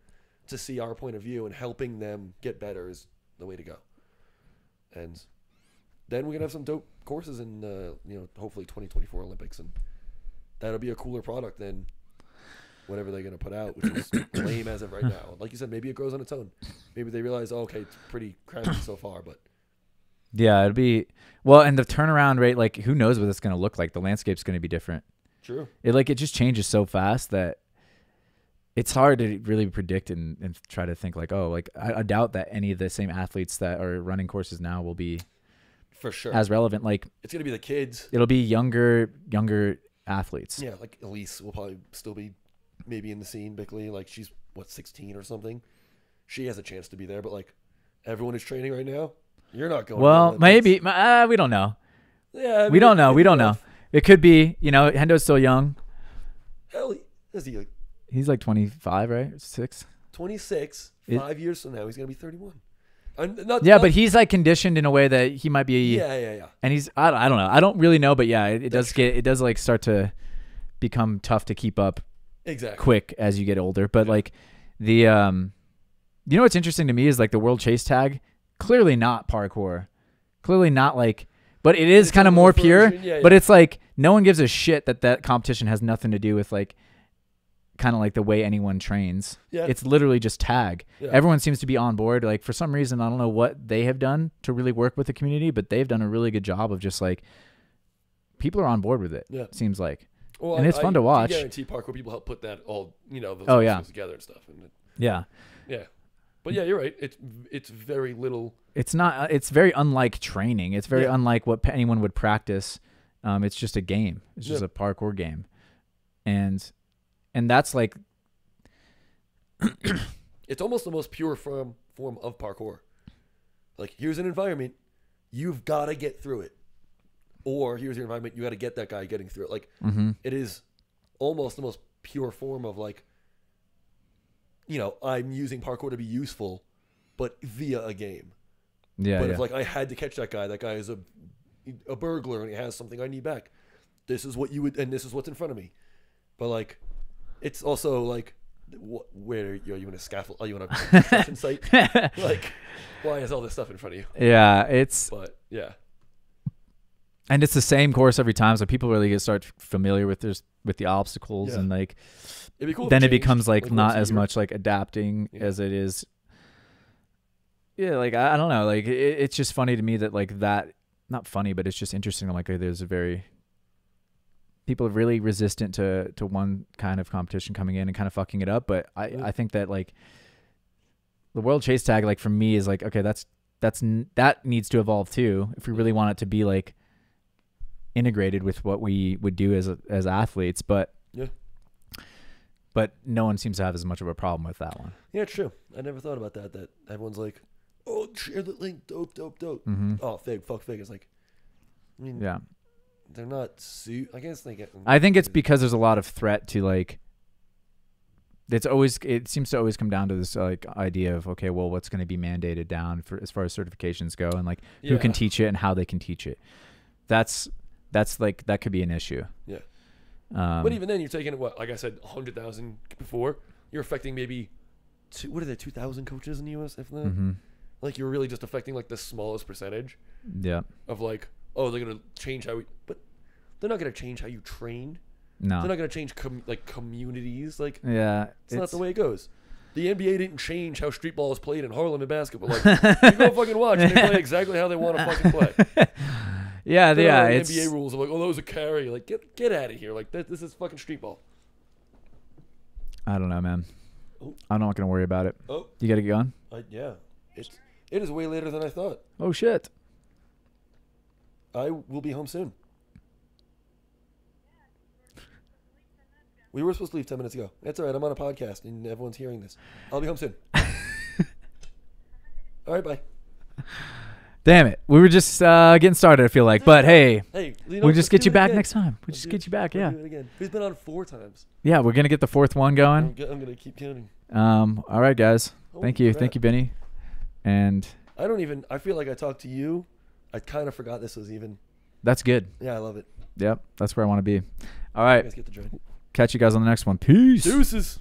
Speaker 1: to see our point of view and helping them get better is the way to go. And then we're going to have some dope courses in, hopefully 2024 Olympics. And that'll be a cooler product than whatever they're going to put out, which is lame as of right now. Like you said, maybe it grows on its own. Maybe they realize, okay, it's pretty crappy so far, but.
Speaker 2: Yeah, it'd be, and the turnaround rate, like, who knows what it's going to look like? The landscape's going to be different.
Speaker 1: True.
Speaker 2: It just changes so fast that it's hard to really predict and try to think like, oh, like I doubt that any of the same athletes that are running courses now will be
Speaker 1: for sure
Speaker 2: as relevant. Like
Speaker 1: it's gonna be the kids.
Speaker 2: It'll be younger athletes.
Speaker 1: Yeah, like Elise will probably still be maybe in the scene. Bickley, like she's 16 or something. She has a chance to be there, but like everyone is training right now. You're not going.
Speaker 2: Well, maybe we don't know.
Speaker 1: Yeah, I mean,
Speaker 2: we don't know. We don't know. It could be. Hendo's still young.
Speaker 1: Hell, is he?
Speaker 2: He's like 25, right? 6.
Speaker 1: 26. 5 years from now, he's gonna be 31.
Speaker 2: But he's like conditioned in a way that he might be.
Speaker 1: Yeah.
Speaker 2: And he's I don't know. I don't really know, but yeah, it does like start to become tough to keep up.
Speaker 1: Exactly.
Speaker 2: Quick as you get older, but like the what's interesting to me is like the world chase tag, clearly not parkour, clearly not like, but it is kind of more pure. Yeah. But it's like no one gives a shit that competition has nothing to do with like kind of like the way anyone trains.
Speaker 1: Yeah.
Speaker 2: It's literally just tag.
Speaker 1: Yeah.
Speaker 2: Everyone seems to be on board. Like for some reason, I don't know what they have done to really work with the community, but they've done a really good job of just like people are on board with it.
Speaker 1: Yeah.
Speaker 2: It seems like.
Speaker 1: Well,
Speaker 2: and it's fun to watch.
Speaker 1: I guarantee parkour people help put that all, those things together and stuff.
Speaker 2: Yeah.
Speaker 1: But yeah, you're right. It's very little.
Speaker 2: It's not. It's very unlike training. It's very unlike what anyone would practice. It's just a game. It's just a parkour game, and that's like.
Speaker 1: It's almost the most pure form of parkour. Like here's an environment, you've got to get through it. Or here's your environment, you got to get that guy getting through it. Like it is almost the most pure form of like, I'm using parkour to be useful, but via a game.
Speaker 2: Yeah.
Speaker 1: But if like I had to catch that guy is a burglar and he has something I need back. This is what you would, and this is what's in front of me. But like, it's also like, where are you in a scaffold? Are you on a construction site? Like, why is all this stuff in front of you?
Speaker 2: Yeah,
Speaker 1: But yeah.
Speaker 2: And it's the same course every time, so people really start familiar with the obstacles, and like,
Speaker 1: it'd be cool
Speaker 2: then it becomes like not as much like adapting as it is. Yeah, like I don't know, like it's just funny to me that like that, not funny, but it's just interesting. Like there's people are really resistant to one kind of competition coming in and kind of fucking it up, but I think that like the world chase tag, like for me, is like okay, that needs to evolve too if we really want it to be like integrated with what we would do as athletes, but no one seems to have as much of a problem with that one.
Speaker 1: Yeah, it's true. I never thought about that everyone's like, oh, share the link, dope. Oh, fig, fuck fig. It's like, I mean,
Speaker 2: yeah,
Speaker 1: they're not I guess they get.
Speaker 2: I think it's because there's a lot of threat to like. It seems to always come down to this like idea of okay, well, what's going to be mandated down for as far as certifications go, and like who can teach it and how they can teach it. That's like that could be an issue.
Speaker 1: Yeah. But even then, you're taking what, like I said, 100,000 before. You're affecting maybe 2,000 coaches in the U.S. If not, like you're really just affecting like the smallest percentage.
Speaker 2: Yeah.
Speaker 1: Of like, oh, they're gonna change but they're not gonna change how you train.
Speaker 2: No.
Speaker 1: They're not gonna change communities. Like,
Speaker 2: yeah,
Speaker 1: it's not the way it goes. The NBA didn't change how street ball is played in Harlem in basketball. Like, you go fucking watch, and they play exactly how they want to fucking play.
Speaker 2: Yeah.
Speaker 1: It's NBA rules are like, oh, that was a carry. Like, get out of here. Like, this is fucking street ball.
Speaker 2: I don't know, man.
Speaker 1: Oh.
Speaker 2: I'm not gonna worry about it.
Speaker 1: Oh,
Speaker 2: you gotta get going.
Speaker 1: Yeah, it is way later than I thought.
Speaker 2: Oh shit.
Speaker 1: I will be home soon. We were supposed to leave 10 minutes ago. That's all right. I'm on a podcast and everyone's hearing this. I'll be home soon. All right, bye.
Speaker 2: Damn it. We were just getting started, I feel like. But hey, we'll just get you back next time. We'll just get you back, yeah.
Speaker 1: Do it again. We've been on 4 times.
Speaker 2: Yeah, we're going to get the 4th one going.
Speaker 1: I'm going to keep counting.
Speaker 2: All right, guys. Thank you.
Speaker 1: Crap.
Speaker 2: Thank you, Vinny. And
Speaker 1: I feel like I talked to you. I kind of forgot this was even.
Speaker 2: That's good.
Speaker 1: Yeah, I love it.
Speaker 2: Yep. That's where I want to be. All right.
Speaker 1: You guys get the joint.
Speaker 2: Catch you guys on the next one. Peace.
Speaker 1: Deuces.